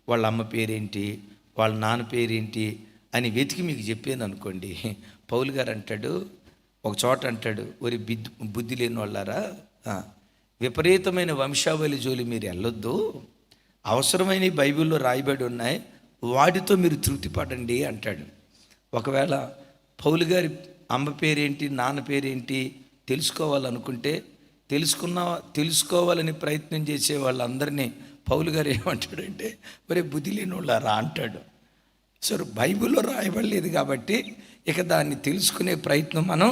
వాళ్ళ అమ్మ పేరేంటి, వాళ్ళ నాన్న పేరేంటి అని వెతికి మీకు చెప్పాను అనుకోండి, పౌలు గారు అంటాడు, ఒక చోట అంటాడు, ఒరి బుద్ధి లేని వాళ్ళారా, విపరీతమైన వంశావళి జోలి మీరు వెళ్ళొద్దు, అవసరమైన బైబిల్లో రాయబడి ఉన్నాయి, వాటితో మీరు తృప్తి పడండి అంటాడు. ఒకవేళ పౌలు గారి అమ్మ పేరేంటి నాన్న పేరేంటి తెలుసుకోవాలనుకుంటే తెలుసుకోవాలని ప్రయత్నం చేసే వాళ్ళందరినీ పౌలు గారు ఏమంటాడంటే ఒరే బుద్ధి లేని వాళ్ళారా అంటాడు. సో బైబిల్లో రాయబడలేదు కాబట్టి ఇక దాన్ని తెలుసుకునే ప్రయత్నం మనం,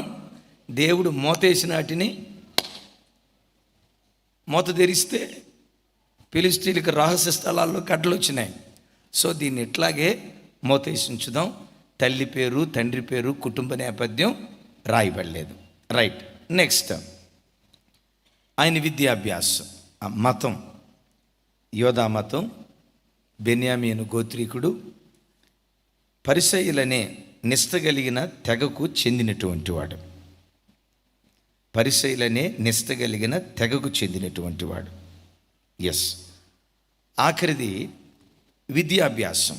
దేవుడు మూతేసినాటిని మూత తెరిస్తే ఫిలిష్తీయులకు రహస్య స్థలాల్లో కట్టలు వచ్చినాయి. సో దీన్ని ఇట్లాగే మూతేసి ఉంచుదాం. తల్లి పేరు తండ్రి పేరు కుటుంబ నేపథ్యం రాయబడలేదు. రైట్. నెక్స్ట్ ఆయన విద్యాభ్యాసం, మతం యోధా మతం, బెన్యామీను గోత్రీకుడు, పరిసయ్యులనే నిష్ఠ కలిగిన తెగకు చెందినటువంటి వాడు. పరిసయ్యులనే నిష్ఠ కలిగిన తెగకు చెందినటువంటి వాడు. ఎస్. ఆఖరిది విద్యాభ్యాసం.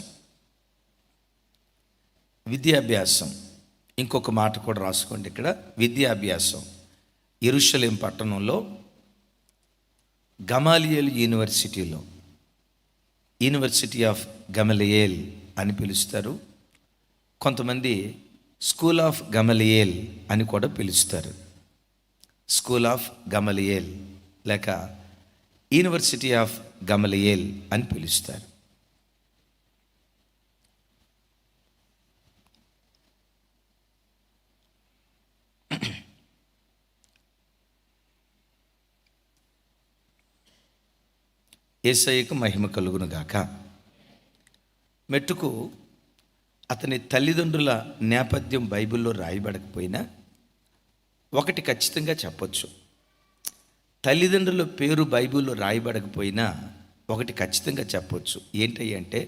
ఇంకొక మాట కూడా రాసుకోండి ఇక్కడ. విద్యాభ్యాసం యెరూషలేం పట్టణంలో గమాలియేల్ యూనివర్సిటీలో, యూనివర్సిటీ ఆఫ్ గమలియేల్ అని పిలుస్తారు. కొంతమంది స్కూల్ ఆఫ్ గమలియేల్ అని కూడా పిలుస్తారు. స్కూల్ ఆఫ్ గమలియేల్ లేక యూనివర్సిటీ ఆఫ్ గమలియేల్ అని పిలుస్తారు. యేసయ్యకు మహిమ కలుగును గాక. మెట్టుకు అతని తల్లిదండ్రుల నేపథ్యం బైబిల్లో రాయబడకపోయినా ఒకటి ఖచ్చితంగా చెప్పొచ్చు, తల్లిదండ్రుల పేరు బైబిల్లో రాయబడకపోయినా ఒకటి ఖచ్చితంగా చెప్పొచ్చు. ఏంటంటే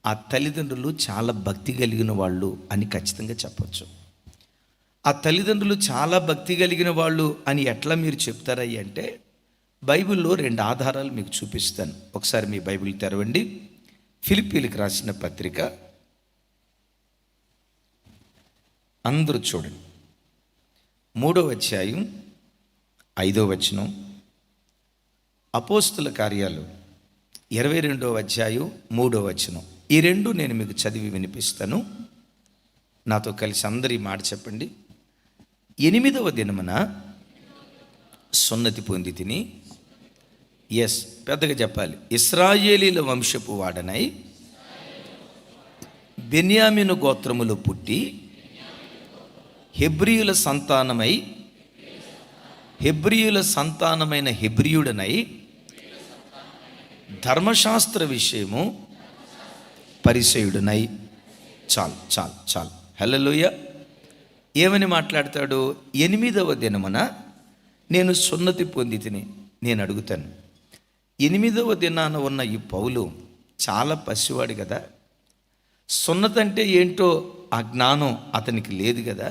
ఆ తల్లిదండ్రులు చాలా భక్తి కలిగిన వాళ్ళు అని ఖచ్చితంగా చెప్పొచ్చు. ఆ తల్లిదండ్రులు చాలా భక్తి కలిగిన వాళ్ళు అని ఎట్లా మీరు చెప్తారయ్యి అంటే బైబిల్లో 2 ఆధారాలు మీకు చూపిస్తాను. ఒకసారి మీ బైబిల్ తెరవండి. ఫిలిప్పీలకు రాసిన పత్రిక, అందరూ చూడండి, 3వ అధ్యాయం 5వ వచనం. అపోస్తుల కార్యాలు 22వ అధ్యాయం 3వ వచనం. ఈ 2 నేను మీకు చదివి వినిపిస్తాను. నాతో కలిసి అందరి మాట చెప్పండి. 8వ దినమున సున్నతి పొంది తిని, ఎస్ పెద్దగా చెప్పాలి, ఇశ్రాయేలీల వంశపు వాడనై బెన్యామీను గోత్రములో పుట్టి హెబ్రీయుల సంతానమైన హెబ్రీయుడనై ధర్మశాస్త్ర విషయము పరిసయుడనై. చాలు హల్లెలూయా. ఏమని మాట్లాడతాడు? 8వ దినమున నేను సున్నతి పొంది తిని. నేను అడుగుతాను, 8వ దినాన ఉన్న ఈ పౌలు చాలా పసివాడు కదా, సున్నతి అంటే ఏంటో ఆ జ్ఞానం అతనికి లేదు కదా.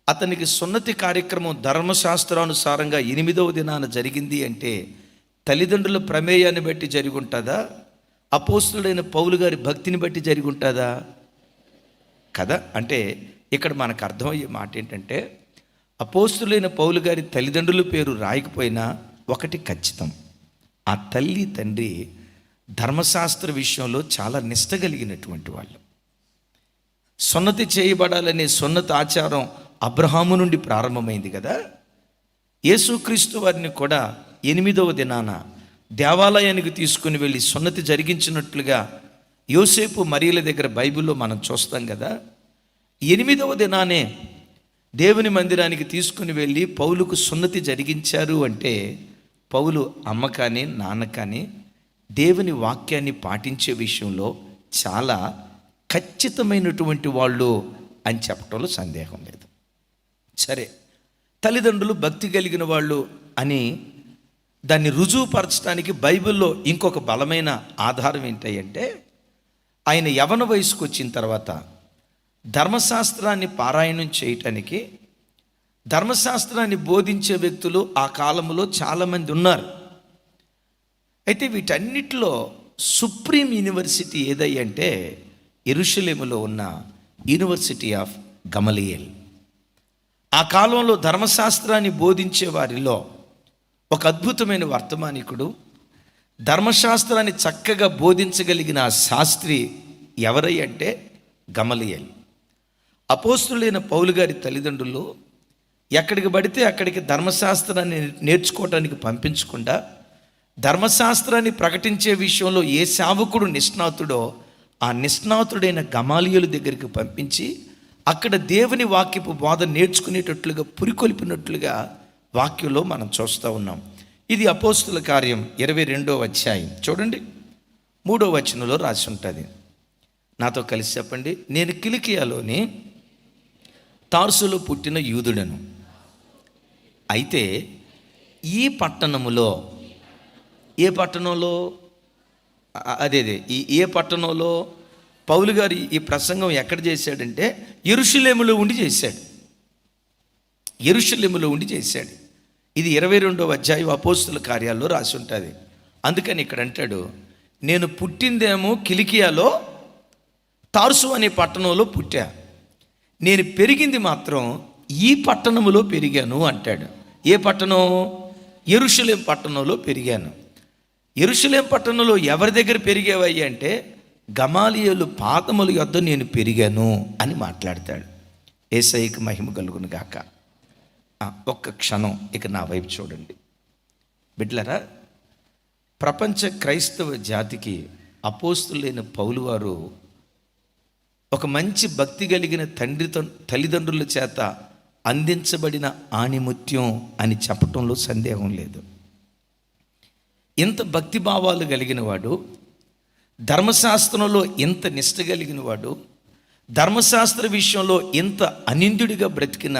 అతనికి సున్నతి కార్యక్రమం ధర్మశాస్త్రానుసారంగా 8వ దినాన జరిగింది అంటే తల్లిదండ్రుల ప్రమేయాన్ని బట్టి జరిగి ఉంటుందా, అపోస్తులైన పౌలు గారి భక్తిని బట్టి జరిగి ఉంటుందా కదా? అంటే ఇక్కడ మనకు అర్థమయ్యే మాట ఏంటంటే అపోస్తులైన పౌలు గారి తల్లిదండ్రుల పేరు రాయకపోయినా ఒకటి ఖచ్చితం, ఆ తల్లి తండ్రి ధర్మశాస్త్ర విషయంలో చాలా నిష్ట కలిగినటువంటి వాళ్ళు. సున్నతి చేయబడాలనే సున్నతి ఆచారం అబ్రహాము నుండి ప్రారంభమైంది కదా. యేసుక్రీస్తు వారిని కూడా 8వ దినాన దేవాలయానికి తీసుకుని వెళ్ళి సున్నతి జరిగించినట్లుగా యోసేపు మరియల దగ్గర బైబిల్లో మనం చూస్తాం కదా. 8వ దినానే దేవుని మందిరానికి తీసుకుని వెళ్ళి పౌలుకు సున్నతి జరిగించారు అంటే పౌలు అమ్మ కానీ నాన్న కానీ దేవుని వాక్యాన్ని పాటించే విషయంలో చాలా ఖచ్చితమైనటువంటి వాళ్ళు అని చెప్పడంలో సందేహం లేదు. సరే, తల్లిదండ్రులు భక్తి కలిగిన వాళ్ళు అని దాన్ని రుజువుపరచడానికి బైబిల్లో ఇంకొక బలమైన ఆధారం ఏంటంటే, ఆయన యవ్వన వయసుకు వచ్చిన తర్వాత ధర్మశాస్త్రాన్ని పారాయణం చేయటానికి ధర్మశాస్త్రాన్ని బోధించే వ్యక్తులు ఆ కాలంలో చాలామంది ఉన్నారు. అయితే వీటన్నిటిలో సుప్రీం యూనివర్సిటీ ఏదంటే యెరూషలేములో ఉన్న యూనివర్సిటీ ఆఫ్ గమలియేల్. ఆ కాలంలో ధర్మశాస్త్రాన్ని బోధించే వారిలో ఒక అద్భుతమైన వర్తమానికుడు, ధర్మశాస్త్రాన్ని చక్కగా బోధించగలిగిన ఆ శాస్త్రి ఎవరై అంటే గమలియేల్. అపోస్తులైన పౌలు గారి తల్లిదండ్రులు ఎక్కడికి పడితే అక్కడికి ధర్మశాస్త్రాన్ని నేర్చుకోవటానికి పంపించకుండా ధర్మశాస్త్రాన్ని ప్రకటించే విషయంలో ఏ సేవకుడు నిష్ణాతుడో ఆ నిష్ణాతుడైన గమాలియేలు దగ్గరికి పంపించి అక్కడ దేవుని వాక్యపు బోధ నేర్చుకునేటట్లుగా పురికొల్పినట్లుగా వాక్యంలో మనం చూస్తూ ఉన్నాం. ఇది అపోస్తుల కార్యం 22వ అధ్యాయం చూడండి, 3వ వచనంలో రాసి ఉంటుంది. నాతో కలిసి చెప్పండి. నేను కిలికియాలోని తార్సులో పుట్టిన యూదుడను, అయితే ఈ పట్టణములో, ఏ పట్టణంలో, ఏ పట్టణంలో పౌలు గారు ఈ ప్రసంగం ఎక్కడ చేశాడంటే యెరూషలేములో ఉండి చేశాడు. యెరూషలేములో ఉండి చేశాడు. ఇది 22వ అధ్యాయం అపోస్తుల కార్యాల్లో రాసి ఉంటుంది. అందుకని ఇక్కడ అంటాడు, నేను పుట్టిందేమో కిలికియాలో తార్సు అనే పట్టణంలో పుట్టా, నేను పెరిగింది మాత్రం ఈ పట్టణంలో పెరిగాను అంటాడు. ఏ పట్టణం? యెరూషలేం పట్టణంలో పెరిగాను. యెరూషలేం పట్టణంలో ఎవరి దగ్గర పెరిగేవయ్యి అంటే గమాలియేలు పాదముల యొద్ద నేను పెరిగాను అని మాట్లాడతాడు. యేసయ్యకు మహిమ కలుగును గాక. ఒక్క క్షణం ఇక నా వైపు చూడండి బిడ్డలారా. ప్రపంచ క్రైస్తవ జాతికి అపోస్తులైన పౌలు వారు ఒక మంచి భక్తి కలిగిన తల్లిదండ్రుల చేత అందించబడిన ఆణిముత్యం అని చెప్పటంలో సందేహం లేదు. ఇంత భక్తిభావాలు కలిగిన వాడు, ధర్మశాస్త్రంలో ఇంత నిష్ట కలిగిన వాడు, ధర్మశాస్త్ర విషయంలో ఇంత అనింద్యుడిగా బ్రతికిన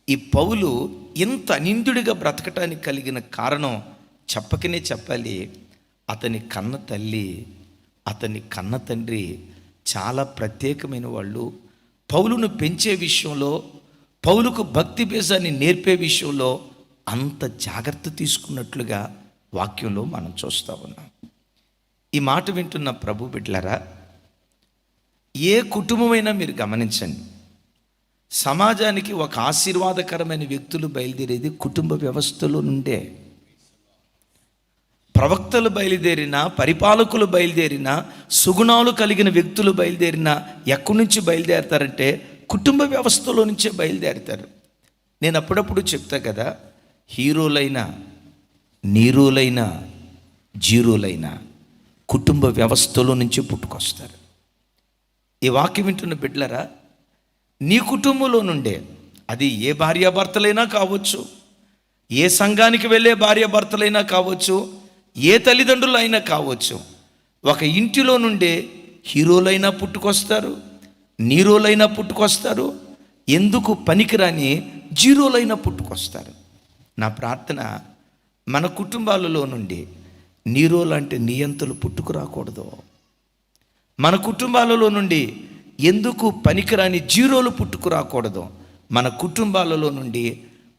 ఈ పౌలు ఇంత అనింద్యుడిగా బ్రతకటానికి కలిగిన కారణం చెప్పకనే చెప్పాలి. అతని కన్న తల్లి, అతని కన్న తండ్రి చాలా ప్రత్యేకమైన వాళ్ళు. పౌలును పెంచే విషయంలో, పౌలుకు భక్తి బేజాన్ని నేర్పే విషయంలో అంత జాగ్రత్త తీసుకున్నట్లుగా వాక్యంలో మనం చూస్తూ ఉన్నాం. ఈ మాట వింటున్న ప్రభు బిడ్డలారా, ఏ కుటుంబమైనా మీరు గమనించండి, సమాజానికి ఒక ఆశీర్వాదకరమైన వ్యక్తులు బయలుదేరేది కుటుంబ వ్యవస్థలో నుండే. ప్రవక్తలు బయలుదేరినా, పరిపాలకులు బయలుదేరినా, సుగుణాలు కలిగిన వ్యక్తులు బయలుదేరినా ఎక్కడి నుంచి బయలుదేరతారంటే కుటుంబ వ్యవస్థలో నుంచే బయలుదేరుతారు. నేను అప్పుడప్పుడు చెప్తా కదా, హీరోలైనా, నీరోలైనా, జీరోలైనా కుటుంబ వ్యవస్థలో నుంచి పుట్టుకొస్తారు. ఈ వాక్యం వింటున్న బిడ్డలారా, నీ కుటుంబంలో నుండే, అది ఏ భార్యాభర్తలైనా కావచ్చు, ఏ సంఘానికి వెళ్ళే భార్యాభర్తలైనా కావచ్చు, ఏ తల్లిదండ్రులైనా కావచ్చు, ఒక ఇంటిలో నుండే హీరోలైనా పుట్టుకొస్తారు, నీరోలైనా పుట్టుకొస్తారు, ఎందుకు పనికిరాని జీరోలైనా పుట్టుకొస్తారు. నా ప్రార్థన, మన కుటుంబాలలో నుండి నీరో లాంటి నియంతలు పుట్టుకురాకూడదు. మన కుటుంబాలలో నుండి ఎందుకు పనికిరాని జీరోలు పుట్టుకురాకూడదు. మన కుటుంబాలలో నుండి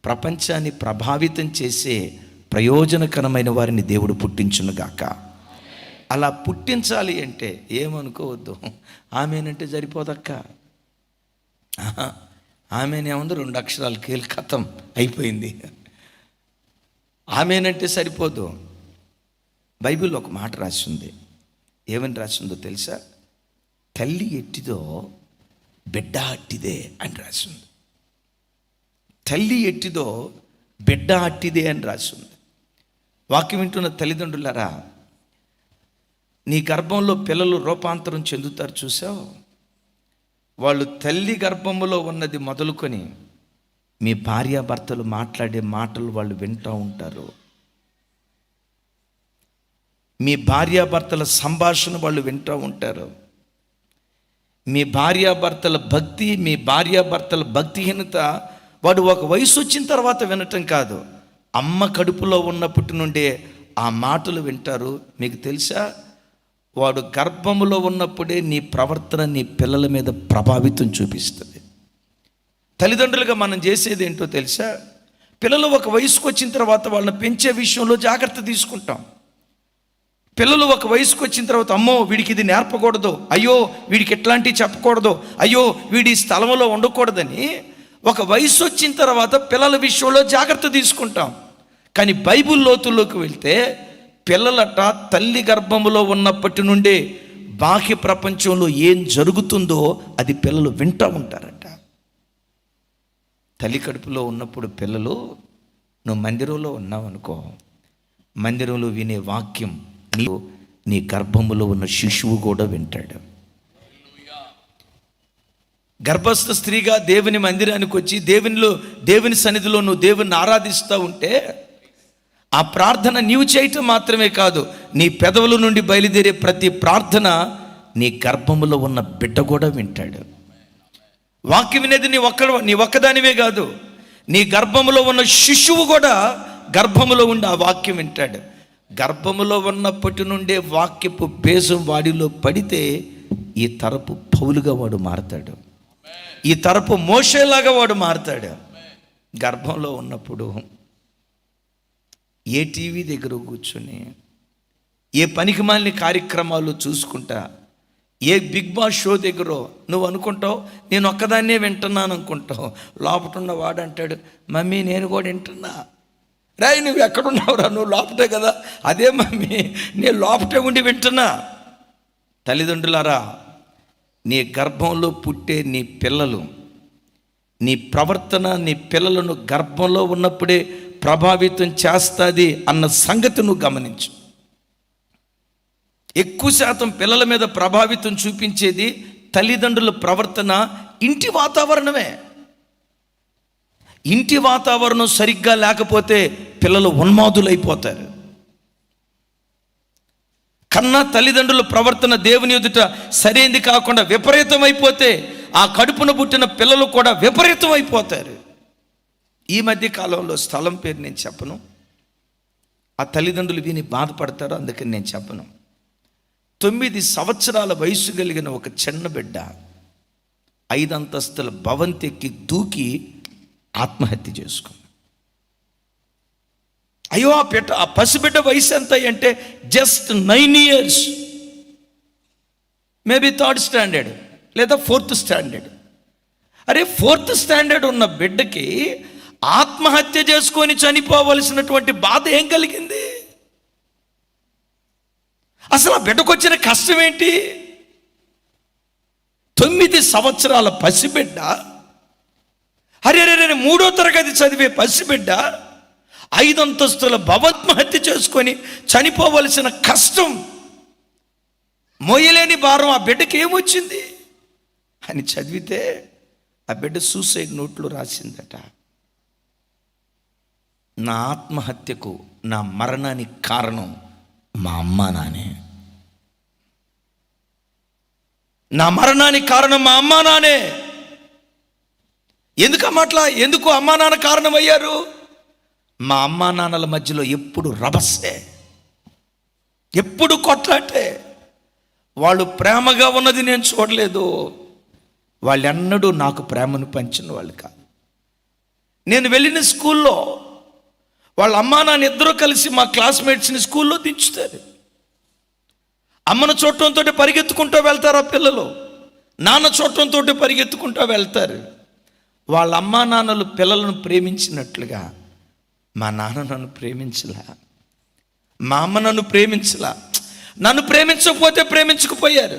ప్రపంచాన్ని ప్రభావితం చేసే ప్రయోజనకరమైన వారిని దేవుడు పుట్టించునుగాక. అలా పుట్టించాలి అంటే ఏమనుకోవద్దు, ఆమెనంటే సరిపోదక్క, ఆమెనేముంది 2 అక్షరాలు కేల్ కథం అయిపోయింది, ఆమెనంటే సరిపోదు. బైబిల్లో ఒక మాట రాసింది. ఏమని రాసిందో తెలుసా? తల్లి ఎట్టిదో బిడ్డ అట్టిదే అని రాసింది. తల్లి ఎట్టిదో బిడ్డ అట్టిదే అని రాసింది. వాక్యం వింటున్న తల్లిదండ్రులారా, నీ గర్భంలో పిల్లలు రూపాంతరం చెందుతారు చూసావు. వాళ్ళు తల్లి గర్భంలో ఉన్నది మొదలుకొని మీ భార్యాభర్తలు మాట్లాడే మాటలు వాళ్ళు వింటూ ఉంటారు. మీ భార్యాభర్తల సంభాషణ వాళ్ళు వింటూ ఉంటారు. మీ భార్యాభర్తల భక్తి, మీ భార్యాభర్తల భక్తిహీనత వాడు ఒక వయసు వచ్చిన తర్వాత వినటం కాదు, అమ్మ కడుపులో ఉన్నప్పటి నుండే ఆ మాటలు వింటారు. మీకు తెలుసా, వాడు గర్భములో ఉన్నప్పుడే నీ ప్రవర్తన నీ పిల్లల మీద ప్రభావితం చూపిస్తుంది. తల్లిదండ్రులుగా మనం చేసేది ఏంటో తెలుసా? పిల్లలు ఒక వయసుకు వచ్చిన తర్వాత వాళ్ళని పెంచే విషయంలో జాగ్రత్త తీసుకుంటాం. పిల్లలు ఒక వయసుకు వచ్చిన తర్వాత అమ్మో వీడికి ఇది నేర్పకూడదు, అయ్యో వీడికి ఎట్లాంటివి చెప్పకూడదు, అయ్యో వీడి స్థలంలో ఉండకూడదని ఒక వయసు వచ్చిన తర్వాత పిల్లల విషయంలో జాగ్రత్త తీసుకుంటాం. కానీ బైబిల్ లోతుల్లోకి వెళ్తే పిల్లలట తల్లి గర్భములో ఉన్నప్పటి నుండే బాహ్య ప్రపంచంలో ఏం జరుగుతుందో అది పిల్లలు వింటూ ఉంటారట. తల్లి కడుపులో ఉన్నప్పుడు పిల్లలు, నువ్వు మందిరంలో ఉన్నావు అనుకో, మందిరంలో వినే వాక్యం నీ గర్భములో ఉన్న శిశువు కూడా వింటాడు. గర్భస్థ స్త్రీగా దేవుని మందిరానికి వచ్చి దేవుని సన్నిధిలో నువ్వు దేవుని ఆరాధిస్తూ ఉంటే ఆ ప్రార్థన నీవు చేయటం మాత్రమే కాదు, నీ పెదవుల నుండి బయలుదేరే ప్రతి ప్రార్థన నీ గర్భములో ఉన్న బిడ్డ కూడా వింటాడు. వాక్యం వినేది నీ ఒక్కదానివే కాదు, నీ గర్భములో ఉన్న శిశువు కూడా గర్భములో ఉండి ఆ వాక్యం వింటాడు. గర్భములో ఉన్నప్పటి నుండే వాక్యపు బేజం వాడిలో పడితే ఈ తరపు పౌలుగా వాడు మారతాడు, ఈ తరపు మోషేలాగా వాడు మారతాడు. గర్భంలో ఉన్నప్పుడు ఏ టీవీ దగ్గర కూర్చొని ఏ పనికిమాలిన కార్యక్రమాలు చూసుకుంటా, ఏ బిగ్ బాస్ షో దగ్గర నువ్వు అనుకుంటావు నేను ఒక్కదాన్నే వింటున్నాను అనుకుంటావు. లోపటున్న వాడు అంటాడు, మమ్మీ నేను కూడా వింటున్నా. రాయి నువ్వు ఎక్కడున్నావురా, నువ్వు లోపటే కదా. అదే మమ్మీ నేను లోపటే ఉండి వింటున్నా. తల్లిదండ్రులారా, నీ గర్భంలో పుట్టే నీ పిల్లలు, నీ ప్రవర్తన నీ పిల్లలను గర్భంలో ఉన్నప్పుడే ప్రభావితం చేస్తుంది అన్న సంగతి నువ్వు గమనించు. ఎక్కువ శాతం పిల్లల మీద ప్రభావితం చూపించేది తల్లిదండ్రుల ప్రవర్తన, ఇంటి వాతావరణమే. ఇంటి వాతావరణం సరిగ్గా లేకపోతే పిల్లలు ఉన్మాదులైపోతారు. కన్నా తల్లిదండ్రుల ప్రవర్తన దేవుని ఎదుట సరైనది కాకుండా విపరీతమైపోతే ఆ కడుపున పుట్టిన పిల్లలు కూడా విపరీతం అయిపోతారు. ఈ మధ్య కాలంలో స్థలం పేరు నేను చెప్పను, ఆ తల్లిదండ్రులు విని బాధపడతారు, అందుకని నేను చెప్పను. 9 సంవత్సరాల వయసు కలిగిన ఒక చిన్న బిడ్డ 5 అంతస్తుల భవంతెక్కి దూకి ఆత్మహత్య చేసుకుంది. అయ్యో ఆ పసిబిడ్డ వయసు ఎంత అంటే just 9 years, maybe 3rd standard లేదా 4th standard. అరే 4th standard ఉన్న బిడ్డకి ఆత్మహత్య చేసుకొని చనిపోవలసినటువంటి బాధ ఏం కలిగింది? అసలు ఆ బిడ్డకు వచ్చిన కష్టం ఏంటి? 9 సంవత్సరాల పసిబిడ్డ, అరే 3వ తరగతి చదివే పసిబిడ్డ 5 అంతస్తుల భవత్మహత్య చేసుకొని చనిపోవలసిన కష్టం, మోయలేని భారం ఆ బిడ్డకి ఏమొచ్చింది అని చదివితే ఆ బిడ్డ సూసైడ్ నోట్లో రాసిందట, నా ఆత్మహత్యకు నా మరణానికి కారణం మా అమ్మా నానే, నా మరణానికి కారణం మా అమ్మా నానే. ఎందుకు అమ్మా నాన్న కారణమయ్యారు? మా అమ్మా నాన్నల మధ్యలో ఎప్పుడు రభసే, ఎప్పుడు కొట్లాటే. వాళ్ళు ప్రేమగా ఉన్నది నేను చూడలేదు, వాళ్ళెన్నడూ నాకు ప్రేమను పంచిన వాళ్ళు కాదు. నేను వెళ్ళిన స్కూల్లో వాళ్ళ అమ్మా నాన్న ఇద్దరూ కలిసి మా క్లాస్మేట్స్ని స్కూల్లో దించుతారు. అమ్మను చూడటంతో పరిగెత్తుకుంటూ వెళ్తారు ఆ పిల్లలు, నాన్న చూడటంతో పరిగెత్తుకుంటూ వెళ్తారు. వాళ్ళ అమ్మా నాన్నలు పిల్లలను ప్రేమించినట్లుగా మా నాన్న నన్ను ప్రేమించలే. మా అమ్మ నన్ను ప్రేమించలా, నన్ను ప్రేమించకపోతే ప్రేమించకపోయారు.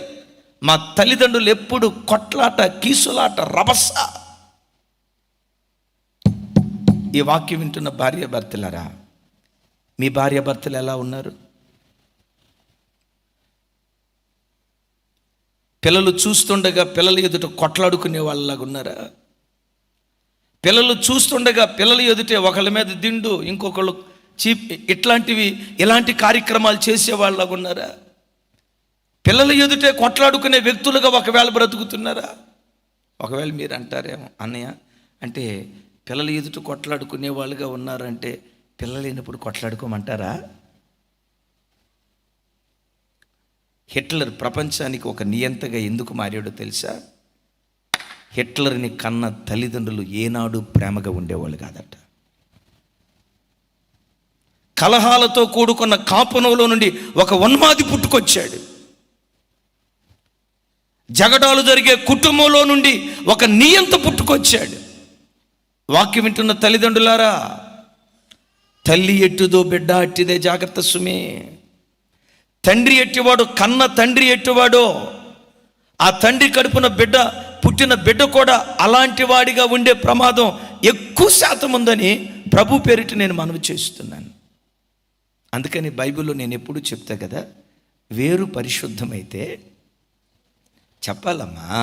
మా తల్లిదండ్రులు ఎప్పుడు కొట్లాట, కీసులాట, రభస. ఈ వాక్యం వింటున్న భార్యాభర్తలారా, మీ భార్యాభర్తలు ఎలా ఉన్నారు? పిల్లలు చూస్తుండగా పిల్లల ఎదుట కొట్లాడుకునే వాళ్ళలాగా ఉన్నారా? పిల్లలు చూస్తుండగా పిల్లల ఎదుటే ఒకళ్ళ మీద దిండు, ఇంకొకళ్ళు చీప్, ఇలాంటి కార్యక్రమాలు చేసేవాళ్ళలాగా ఉన్నారా? పిల్లల ఎదుటే కొట్లాడుకునే వ్యక్తులుగా ఒకవేళ బ్రతుకుతున్నారా? ఒకవేళ మీరు అంటారేమో, అన్నయ్య అంటే పిల్లల ఎదుట కొట్లాడుకునే వాళ్ళుగా ఉన్నారంటే పిల్లలు లేనప్పుడు కొట్లాడుకోమంటారా? హిట్లర్ ప్రపంచానికి ఒక నియంతగా ఎందుకు మారాడో తెలుసా? హిట్లర్ని కన్న తల్లిదండ్రులు ఏనాడు ప్రేమగా ఉండేవాళ్ళు కాదట. కలహాలతో కూడుకున్న కాపునంలో నుండి ఒక ఉన్మాది పుట్టుకొచ్చాడు. జగడాలు జరిగే కుటుంబంలో నుండి ఒక నియంత పుట్టుకొచ్చాడు. వాక్యం వింటున్న తల్లిదండ్రులారా, తల్లి ఎట్టుదో బిడ్డ అట్టిదే, జాగ్రత్త సుమే. తండ్రి ఎట్టివాడు, కన్న తండ్రి ఎట్టివాడో ఆ తండ్రి కడుపున పుట్టిన బిడ్డ కూడా అలాంటి వాడిగా ఉండే ప్రమాదం ఎక్కువ శాతం ఉందని ప్రభు పేరిట నేను మనవి చేస్తున్నాను. అందుకని బైబిల్లో నేను ఎప్పుడూ చెప్తా కదా, వేరు పరిశుద్ధమైతే, చెప్పాలమ్మా,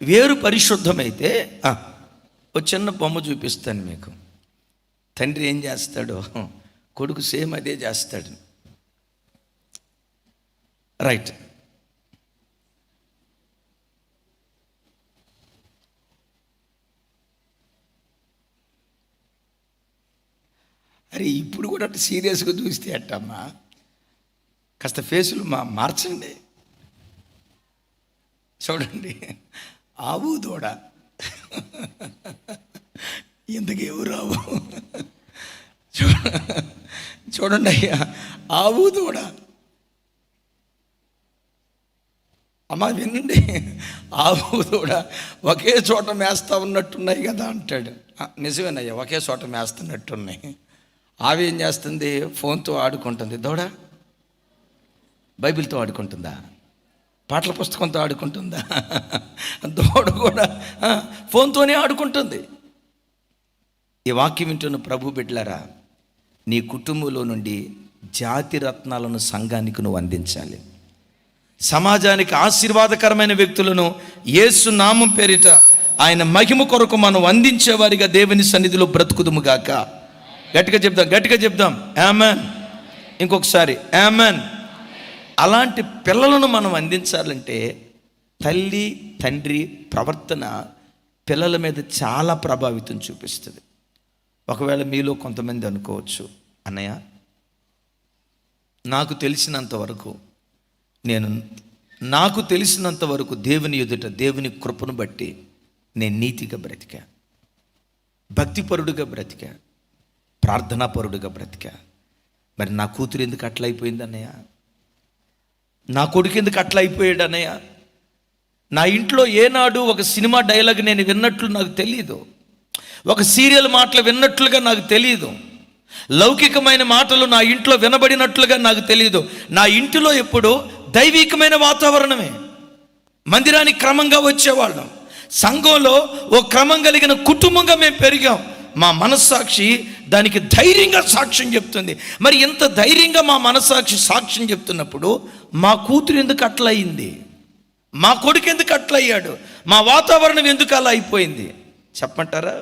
వేరు పరిశుద్ధమైతే ఒక చిన్న బొమ్మ చూపిస్తాను మీకు. తండ్రి ఏం చేస్తాడో కొడుకు సేమ్ అదే చేస్తాడు. రైట్, అరే ఇప్పుడు కూడా అట్లా సీరియస్గా చూస్తే అట్టమ్మా, కాస్త ఫేసులు మార్చండి. చూడండి, ఆవు దూడ, ఇంతకు ఎవరు రావు. చూడండి అయ్యా, ఆవు దూడ. అమ్మ వినండి, ఆవు దూడ ఒకే చోట మేస్తా ఉన్నట్టున్నాయి కదా అంటాడు. నిజమేనయ్యా, ఒకే చోట మేస్తున్నట్టున్నాయి. ఆవి ఏం చేస్తుంది? ఫోన్తో ఆడుకుంటుంది. దూడ బైబిల్తో ఆడుకుంటుందా? పాటల పుస్తకంతో ఆడుకుంటుందా? దూడ కూడా ఫోన్తోనే ఆడుకుంటుంది. ఈ వాక్యం వింటున్న ప్రభు బిడ్డలారా, నీ కుటుంబంలో నుండి జాతి రత్నాలను సంఘానికి నువ్వు అందించాలి. సమాజానికి ఆశీర్వాదకరమైన వ్యక్తులను యేసు నామం పేరిట ఆయన మహిమ కొరకు మనం అందించేవారిగా దేవుని సన్నిధిలో బ్రతుకుదుముగాక. గట్టిగా చెప్దాం ఆమెన్. ఇంకొకసారి ఆమెన్. అలాంటి పిల్లలను మనం అందించాలంటే తల్లి తండ్రి ప్రవర్తన పిల్లల మీద చాలా ప్రభావితం చూపిస్తుంది. ఒకవేళ మీలో కొంతమంది అనుకోవచ్చు, అన్నయ్య నాకు తెలిసినంత వరకు దేవుని ఎదుట దేవుని కృపను బట్టి నేను నీతిగా బ్రతికా, భక్తిపరుడుగా బ్రతికా, ప్రార్థనాపరుడుగా బ్రతికా. మరి నా కూతురు ఎందుకు అట్లా అయిపోయింది అన్నయ్య? నా కొడుకు ఎందుకు అట్లా అయిపోయాడు అన్నయ్య? నా ఇంట్లో ఏనాడు ఒక సినిమా డైలాగ్ నేను విన్నట్లు నాకు తెలియదు, ఒక సీరియల్ మాటలు విన్నట్లుగా నాకు తెలియదు, లౌకికమైన మాటలు నా ఇంట్లో వినబడినట్లుగా నాకు తెలియదు. నా ఇంటిలో ఎప్పుడు దైవికమైన వాతావరణమే. మందిరానికి క్రమంగా వచ్చేవాళ్ళం, సంఘంలో ఓ క్రమం కలిగిన కుటుంబంగా మేము పెరిగాం. మా మనస్సాక్షి దానికి ధైర్యంగా సాక్ష్యం చెప్తుంది. మరి ఇంత ధైర్యంగా మా మనస్సాక్షి సాక్ష్యం చెప్తున్నప్పుడు మా కూతురు ఎందుకు అట్లా అయింది, మా కొడుకు ఎందుకు అట్లా అయ్యాడు, మా వాతావరణం ఎందుకు అలా అయిపోయింది చెప్పమంటారా?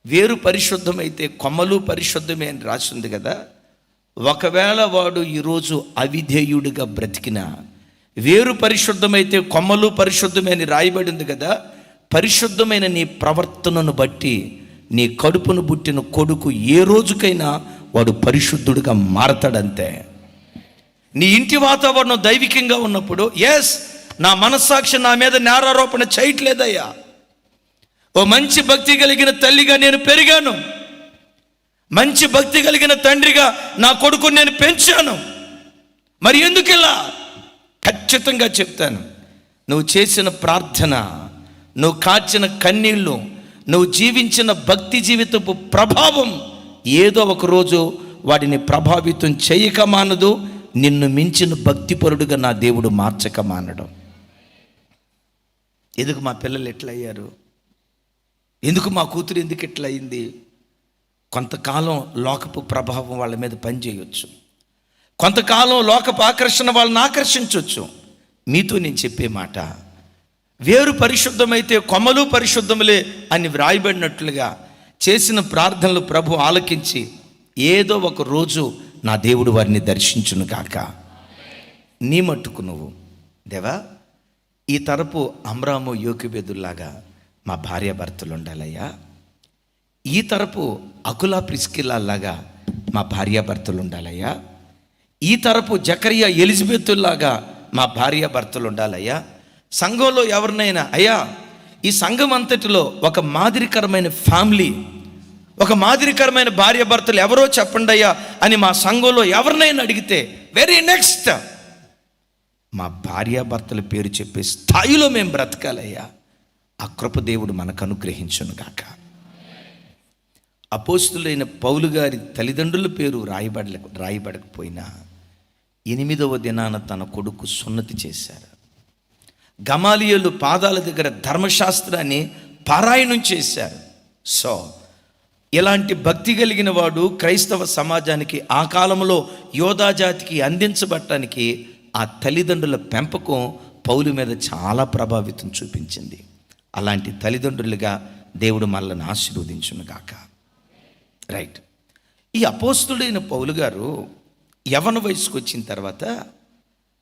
వేరు పరిశుద్ధమైతే కొమ్మలు పరిశుద్ధమే అని రాసింది కదా. ఒకవేళ వాడు ఈరోజు అవిధేయుడిగా బ్రతికినా, వేరు పరిశుద్ధమైతే కొమ్మలు పరిశుద్ధమే అని రాయబడింది కదా. పరిశుద్ధమైన నీ ప్రవర్తనను బట్టి నీ కడుపును పుట్టిన కొడుకు ఏ రోజుకైనా వాడు పరిశుద్ధుడిగా మారతాడంతే. నీ ఇంటి వాతావరణం దైవికంగా ఉన్నప్పుడు, ఎస్ నా మనస్సాక్షి నా మీద నేరారోపణ చేయట్లేదయ్యా, ఓ మంచి భక్తి కలిగిన తల్లిగా నేను పెరిగాను, మంచి భక్తి కలిగిన తండ్రిగా నా కొడుకుని నేను పెంచాను, మరి ఎందుకు ఇలా? ఖచ్చితంగా చెప్తాను, నువ్వు చేసిన ప్రార్థన, నువ్వు కాచిన కన్నీళ్ళు, నువ్వు జీవించిన భక్తి జీవితపు ప్రభావం ఏదో ఒక రోజు వాడిని ప్రభావితం చేయక మానదు. నిన్ను మించిన భక్తిపరుడుగా నా దేవుడు మార్చక మానడం. ఎందుకు మా పిల్లలు ఎట్లా అయ్యారు, ఎందుకు మా కూతురు ఎందుకు ఎట్లా అయింది? కొంతకాలం లోకపు ప్రభావం వాళ్ళ మీద పనిచేయవచ్చు, కొంతకాలం లోకపు ఆకర్షణ వాళ్ళని ఆకర్షించవచ్చు. మీతో నేను చెప్పే మాట, వేరు పరిశుద్ధమైతే కొమ్మలు పరిశుద్ధములే అని వ్రాయబడినట్లుగా చేసిన ప్రార్థనలు ప్రభు ఆలకించి ఏదో ఒక రోజు నా దేవుడు వారిని దర్శించును గాక. నీ మట్టుకు నువ్వు, దేవా ఈ తరపు అమ్రాము యోకెబెదుల్లాగా మా భార్యాభర్తలు ఉండాలయ్యా, ఈ తరపు అకులా ప్రిస్కిల్లాగా మా భార్యాభర్తలు ఉండాలయ్యా, ఈ తరపు జకరియా ఎలిజబెత్తుల్లాగా మా భార్యాభర్తలు ఉండాలయ్యా. సంఘంలో ఎవరినైనా, అయ్యా ఈ సంఘం అంతటిలో ఒక మాదిరికరమైన ఫ్యామిలీ, ఒక మాదిరికరమైన భార్యాభర్తలు ఎవరో చెప్పండి అయ్యా అని మా సంఘంలో ఎవరినైనా అడిగితే వెరీ నెక్స్ట్ మా భార్యాభర్తల పేరు చెప్పే స్థాయిలో మేము బ్రతకాలయ్యా. ఆ కృప దేవుడు మనకు అనుగ్రహించును గాక. అపోస్తులైన పౌలు గారి తల్లిదండ్రుల పేరు రాయబడకపోయినా 8వ దినాన తన కొడుకు సున్నతి చేశారు. గమాలియేలు పాదాల దగ్గర ధర్మశాస్త్రాన్ని పారాయణం చేశారు. సో ఇలాంటి భక్తి కలిగిన వాడు క్రైస్తవ సమాజానికి ఆ కాలంలో యోధా జాతికి అందించబడటానికి ఆ తల్లిదండ్రుల పెంపకం పౌలు మీద చాలా ప్రభావితం చూపించింది. అలాంటి తల్లిదండ్రులుగా దేవుడు మనల్ని ఆశీర్వదించును గాక. రైట్. ఈ అపోస్తుడైన పౌలు గారు యవ్వన వయసుకు వచ్చిన తర్వాత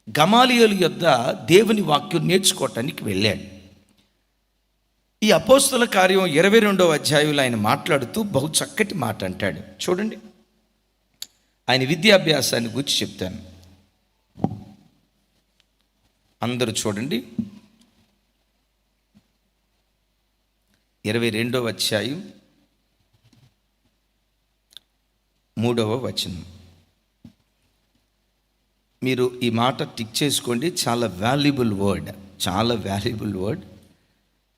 గమాలియేలు యొద్ద దేవుని వాక్యం నేర్చుకోవటానికి వెళ్ళాడు. ఈ అపోస్తుల కార్యం 22వ అధ్యాయంలో ఆయన మాట్లాడుతూ బహు చక్కటి మాట అంటాడు. చూడండి, ఆయన విద్యాభ్యాసాన్ని గురించి చెప్తాను. అందరూ చూడండి, 22వ అధ్యాయం 3వ వచనం. మీరు ఈ మాట టిక్ చేసుకోండి. చాలా వాల్యుబుల్ వర్డ్, చాలా వాల్యుబుల్ వర్డ్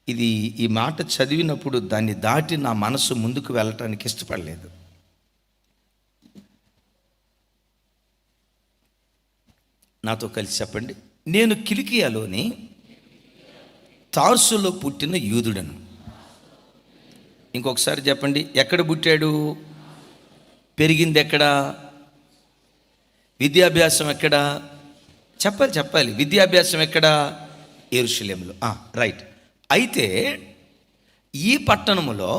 ఇది. ఈ మాట చదివినప్పుడు దాన్ని దాటి నా మనసు ముందుకు వెళ్ళటానికి ఇష్టపడలేదు. నాతో కలిసి చెప్పండి. నేను కిలికియాలోని తార్సులో పుట్టిన యూదుడను. ఇంకొకసారి చెప్పండి. ఎక్కడ పుట్టాడు? పెరిగింది ఎక్కడ? విద్యాభ్యాసం ఎక్కడ? చెప్పాలి. విద్యాభ్యాసం ఎక్కడ? యెరూషలేములో. రైట్. అయితే ఈ పట్టణములో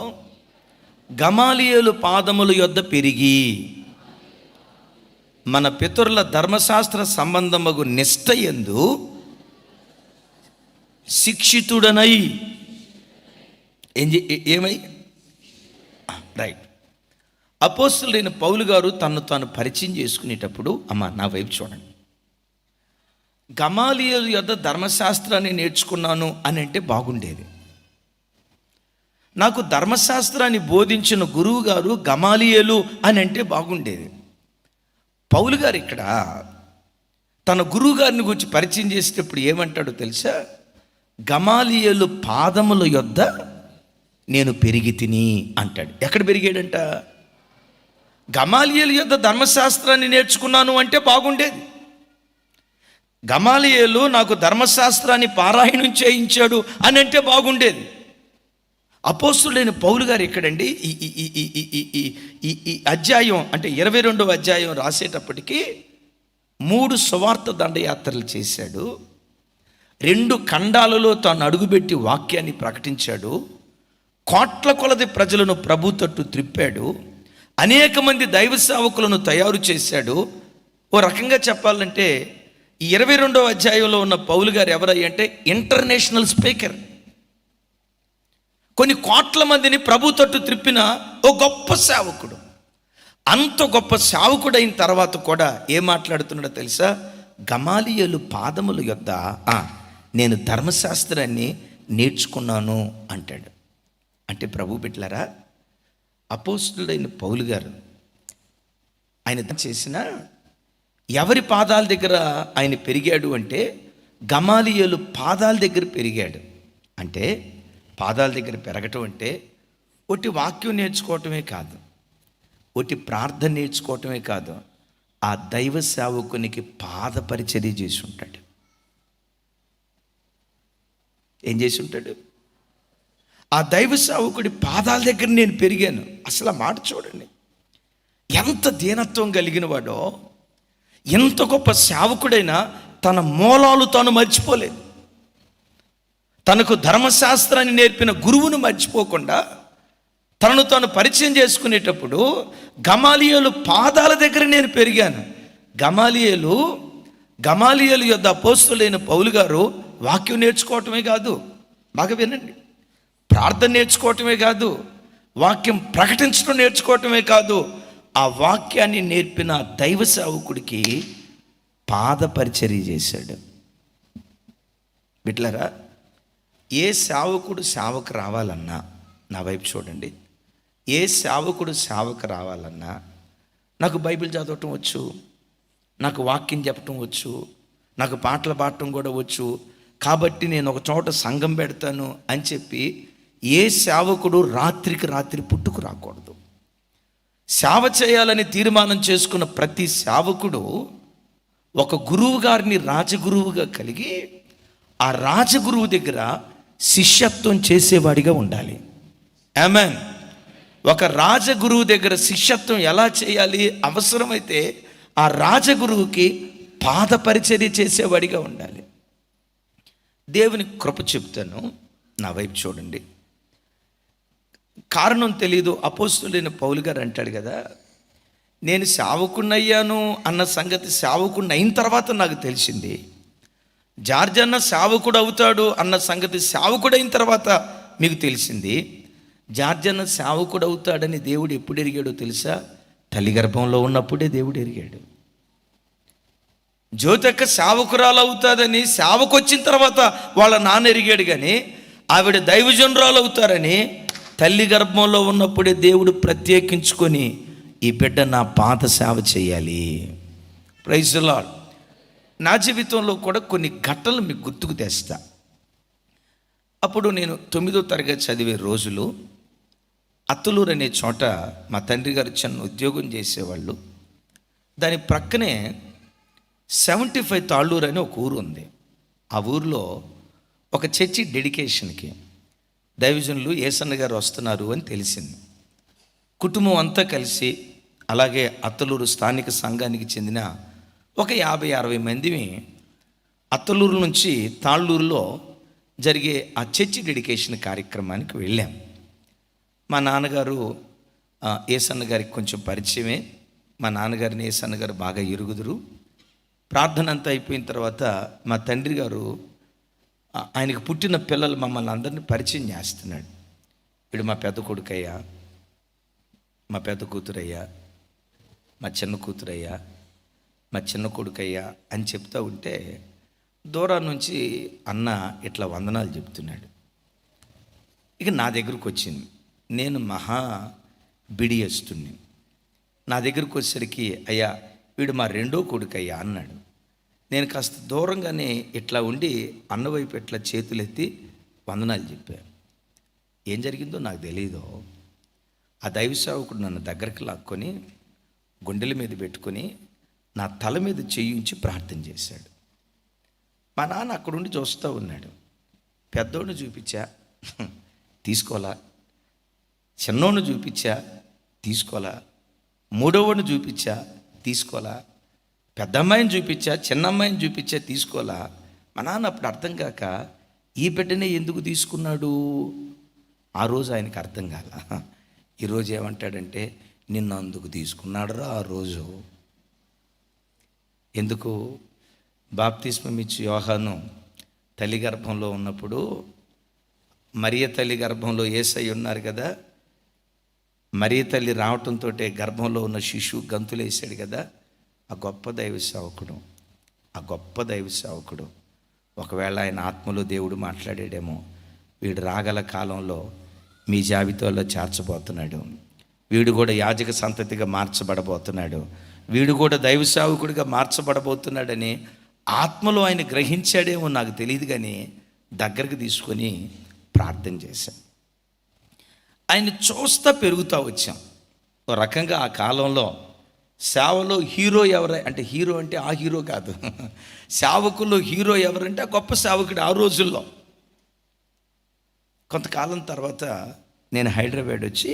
గమాలియేలు పాదముల యొద్ద పెరిగి మన పితరుల ధర్మశాస్త్ర సంబంధమగు నిష్ఠయందు శిక్షితుడనై ఏమై రైట్. అపోస్తలుడైన పౌలు గారు తను తాను పరిచయం చేసుకునేటప్పుడు, నా వైపు చూడండి, గమాలియేలు యొద్ద ధర్మశాస్త్రాన్ని నేర్చుకున్నాను అని అంటే బాగుండేది. నాకు ధర్మశాస్త్రాన్ని బోధించిన గురువు గారు గమాలియేలు అని అంటే బాగుండేది. పౌలు గారు ఇక్కడ తన గురువు గారిని గురించి పరిచయం చేసేటప్పుడు ఏమంటాడో తెలుసా? గమాలియేలు పాదముల యొద్ద నేను పెరిగి తిని అంటాడు. ఎక్కడ పెరిగాడంట? గమాలియేలు యొద్ద ధర్మశాస్త్రాన్ని నేర్చుకున్నాను అంటే బాగుండేది. గమాలియేలు నాకు ధర్మశాస్త్రాన్ని పారాయణం చేయించాడు అని అంటే బాగుండేది. అపోస్తుడైన పౌలు గారు ఎక్కడండి ఈ అధ్యాయం అంటే 22వ అధ్యాయం రాసేటప్పటికీ 3 సువార్త దండయాత్రలు చేశాడు. 2 ఖండాలలో తాను అడుగుపెట్టి వాక్యాన్ని ప్రకటించాడు. కోట్ల కొలది ప్రజలను ప్రభు తట్టు త్రిప్పాడు. అనేక మంది దైవ సేవకులను తయారు చేశాడు. ఓ రకంగా చెప్పాలంటే ఈ 22వ అధ్యాయంలో ఉన్న పౌలు గారు ఎవరంటే ఇంటర్నేషనల్ స్పీకర్. కొన్ని కోట్ల మందిని ప్రభు తట్టు త్రిప్పిన ఓ గొప్ప సేవకుడు. అంత గొప్ప సేవకుడైన తర్వాత కూడా ఏం మాట్లాడుతున్నాడో తెలుసా? గమాలియేలు పాదముల యొద్ద నేను ధర్మశాస్త్రాన్ని నేర్చుకున్నాను అంటాడు. అంటే ప్రభు బిడ్డలారా, అపోస్తుడైన పౌలు గారు ఆయన చేసిన ఎవరి పాదాల దగ్గర ఆయన పెరిగాడు అంటే గమాలియేలు పాదాల దగ్గర పెరిగాడు. అంటే పాదాల దగ్గర పెరగటం అంటే ఒట్టి వాక్యం నేర్చుకోవటమే కాదు, ఒకటి ప్రార్థన నేర్చుకోవటమే కాదు, ఆ దైవ సేవకునికి పాద పరిచర్య చేసి ఉంటాడు. ఏం చేసి ఉంటాడు? ఆ దైవ సేవకుడి పాదాల దగ్గర నేను పెరిగాను. అసలు ఆ మాట చూడండి, ఎంత దీనత్వం కలిగిన వాడో. ఎంత గొప్ప సేవకుడైనా తన మూలాలు తాను మర్చిపోలేదు. తనకు ధర్మశాస్త్రాన్ని నేర్పిన గురువును మర్చిపోకుండా తనను తాను పరిచయం చేసుకునేటప్పుడు గమాలియేలు పాదాల దగ్గర నేను పెరిగాను. గమాలియేలు యొద్ద అపోస్తలుడైన పౌలు గారు వాక్యం నేర్చుకోవటమే కాదు, బాగా వినండి, ప్రార్థన నేర్చుకోవటమే కాదు, వాక్యం ప్రకటించడం నేర్చుకోవటమే కాదు, ఆ వాక్యాన్ని నేర్పిన దైవ సేవకుడికి పాద పరిచర్య చేశాడు. బిడ్డలారా, ఏ సేవకుడు సేవకు రావాలన్నా, నా వైపు చూడండి, ఏ సేవకుడు సేవకు రావాలన్నా నాకు బైబిల్ చదవటం వచ్చు, నాకు వాక్యం చెప్పటం వచ్చు, నాకు పాటలు పాడటం కూడా వచ్చు, కాబట్టి నేను ఒక చోట సంఘం పెడతాను అని చెప్పి ఏ సేవకుడు రాత్రికి రాత్రి పుట్టుకు రాకూడదు. సేవ చేయాలని తీర్మానం చేసుకున్న ప్రతి సేవకుడు ఒక గురువు గారిని రాజగురువుగా కలిగి ఆ రాజగురువు దగ్గర శిష్యత్వం చేసేవాడిగా ఉండాలి. ఆమేన్. ఒక రాజగురువు దగ్గర శిష్యత్వం ఎలా చేయాలి? అవసరమైతే ఆ రాజగురువుకి పాద పరిచర్య చేసేవాడిగా ఉండాలి. దేవుని కృప చెప్తాను, నా వైపు చూడండి. కారణం తెలీదు, అపోస్తలుడైన పౌలు గారు అంటాడు కదా, నేను సేవకుణ్ణయ్యాను అన్న సంగతి సేవకుణ్ణి అయిన తర్వాత నాకు తెలిసింది. జార్జ్ అన్న సేవకుడు అవుతాడు అన్న సంగతి సేవకుడైన తర్వాత మీకు తెలిసింది. జార్జ్ అన్న సేవకుడు అవుతాడని దేవుడు ఎప్పుడు ఎరిగాడో తెలుసా? తల్లి గర్భంలో ఉన్నప్పుడే దేవుడు ఎరిగాడు. జ్యోతక్క సేవకురాలు అవుతాదని సేవకొచ్చిన తర్వాత వాళ్ళ నాన్న ఎరిగాడు, కానీ ఆవిడ దైవజనురాలు అవుతారని తల్లి గర్భంలో ఉన్నప్పుడే దేవుడు ప్రత్యేకించుకొని ఈ బిడ్డ నా పాద సేవ చేయాలి. Praise the Lord. నా జీవితంలో కూడా కొన్ని ఘట్టలు మీకు గుర్తుకు తెస్తా. అప్పుడు నేను 9వ తరగతి చదివే రోజులు అత్తలూరు అనే చోట మా తండ్రి గారు చిన్న ఉద్యోగం చేసేవాళ్ళు. దాని ప్రక్కనే 75 తాళ్ళూరు అని ఒక ఊరు ఉంది. ఆ ఊరిలో ఒక చర్చి డెడికేషన్కి దైవజనులు ఏసన్న గారు వస్తున్నారు అని తెలిసింది. కుటుంబం అంతా కలిసి, అలాగే అత్తలూరు స్థానిక సంఘానికి చెందిన ఒక 50-60 మందిని అత్తలూరు నుంచి తాళ్ళూరులో జరిగే ఆ చర్చి డెడికేషన్ కార్యక్రమానికి వెళ్ళాం. మా నాన్నగారు ఏసన్న గారికి కొంచెం పరిచయమే. మా నాన్నగారిని ఏసన్న గారు బాగా ఎరుగుదురు. ప్రార్థన అంతా అయిపోయిన తర్వాత మా తండ్రి గారు ఆయనకు పుట్టిన పిల్లలు మమ్మల్ని అందరినీ పరిచయం చేస్తున్నాడు. వీడు మా పెద్ద కొడుకయ్యా, మా పెద్ద కూతురయ్యా, మా చిన్న కూతురయ్యా, మా చిన్న కొడుకయ్యా అని చెప్తూ ఉంటే దూరం నుంచి అన్న ఇట్లా వందనాలు చెప్తున్నాడు. ఇక నా దగ్గరకు వచ్చింది. నేను మహా బిడియస్తుని. నా దగ్గరకు వచ్చేసరికి అయ్యా వీడు మా రెండో కొడుకయ్యా అన్నాడు. నేను కాస్త దూరంగానే ఇట్లా ఉండి అన్నవైపు ఇట్లా చేతులెత్తి వందనాలు చెప్పాను. ఏం జరిగిందో నాకు తెలియదు. ఆ దైవ సేవకుడు నన్ను దగ్గరికి లాక్కొని గుండెల మీద పెట్టుకొని నా తల మీద చేయించి ప్రార్థన చేశాడు. మా నాన్న అక్కడుండి చూస్తూ ఉన్నాడు. పెద్దోడిని చూపించా, తీసుకోలా. చిన్నోడిని చూపించా, తీసుకోలా. మూడోవాడిని చూపించా, తీసుకోలా. పెద్ద అమ్మాయిని చూపించా, చిన్న అమ్మాయిని చూపించా, తీసుకోలా. మా నాన్న అప్పుడు అర్థం కాక ఈ బిడ్డనే ఎందుకు తీసుకున్నాడు ఆ రోజు ఆయనకు అర్థం కాల. ఈరోజు ఏమంటాడంటే నిన్ను అందుకు తీసుకున్నాడురా ఆ రోజు. ఎందుకు? బాప్తిస్మం ఇచ్చి యోహాను తల్లి గర్భంలో ఉన్నప్పుడు మరియ తల్లి గర్భంలో యేసయ్య ఉన్నారు కదా, మరియ తల్లి రావటంతో గర్భంలో ఉన్న శిశువు గంతులేసాడు కదా. ఆ గొప్ప దైవ సేవకుడు ఒకవేళ ఆయన ఆత్మలో దేవుడు మాట్లాడాడేమో, వీడు రాగల కాలంలో మీ జాబితాలో చేర్చబోతున్నాడు, వీడు కూడా యాజక సంతతిగా మార్చబడబోతున్నాడు, వీడు కూడా దైవ సేవకుడిగా మార్చబడబోతున్నాడని ఆత్మలో ఆయన గ్రహించాడేమో నాకు తెలియదు, కానీ దగ్గరకు తీసుకొని ప్రార్థన చేశాం. ఆయన చూస్తా పెరుగుతూ వచ్చాం. ఓ రకంగా ఆ కాలంలో సేవలో హీరో ఎవరు అంటే, హీరో అంటే ఆ హీరో కాదు, సేవకుల్లో హీరో ఎవరంటే ఆ గొప్ప సేవకుడు ఆ రోజుల్లో. కొంతకాలం తర్వాత నేను హైదరాబాద్ వచ్చి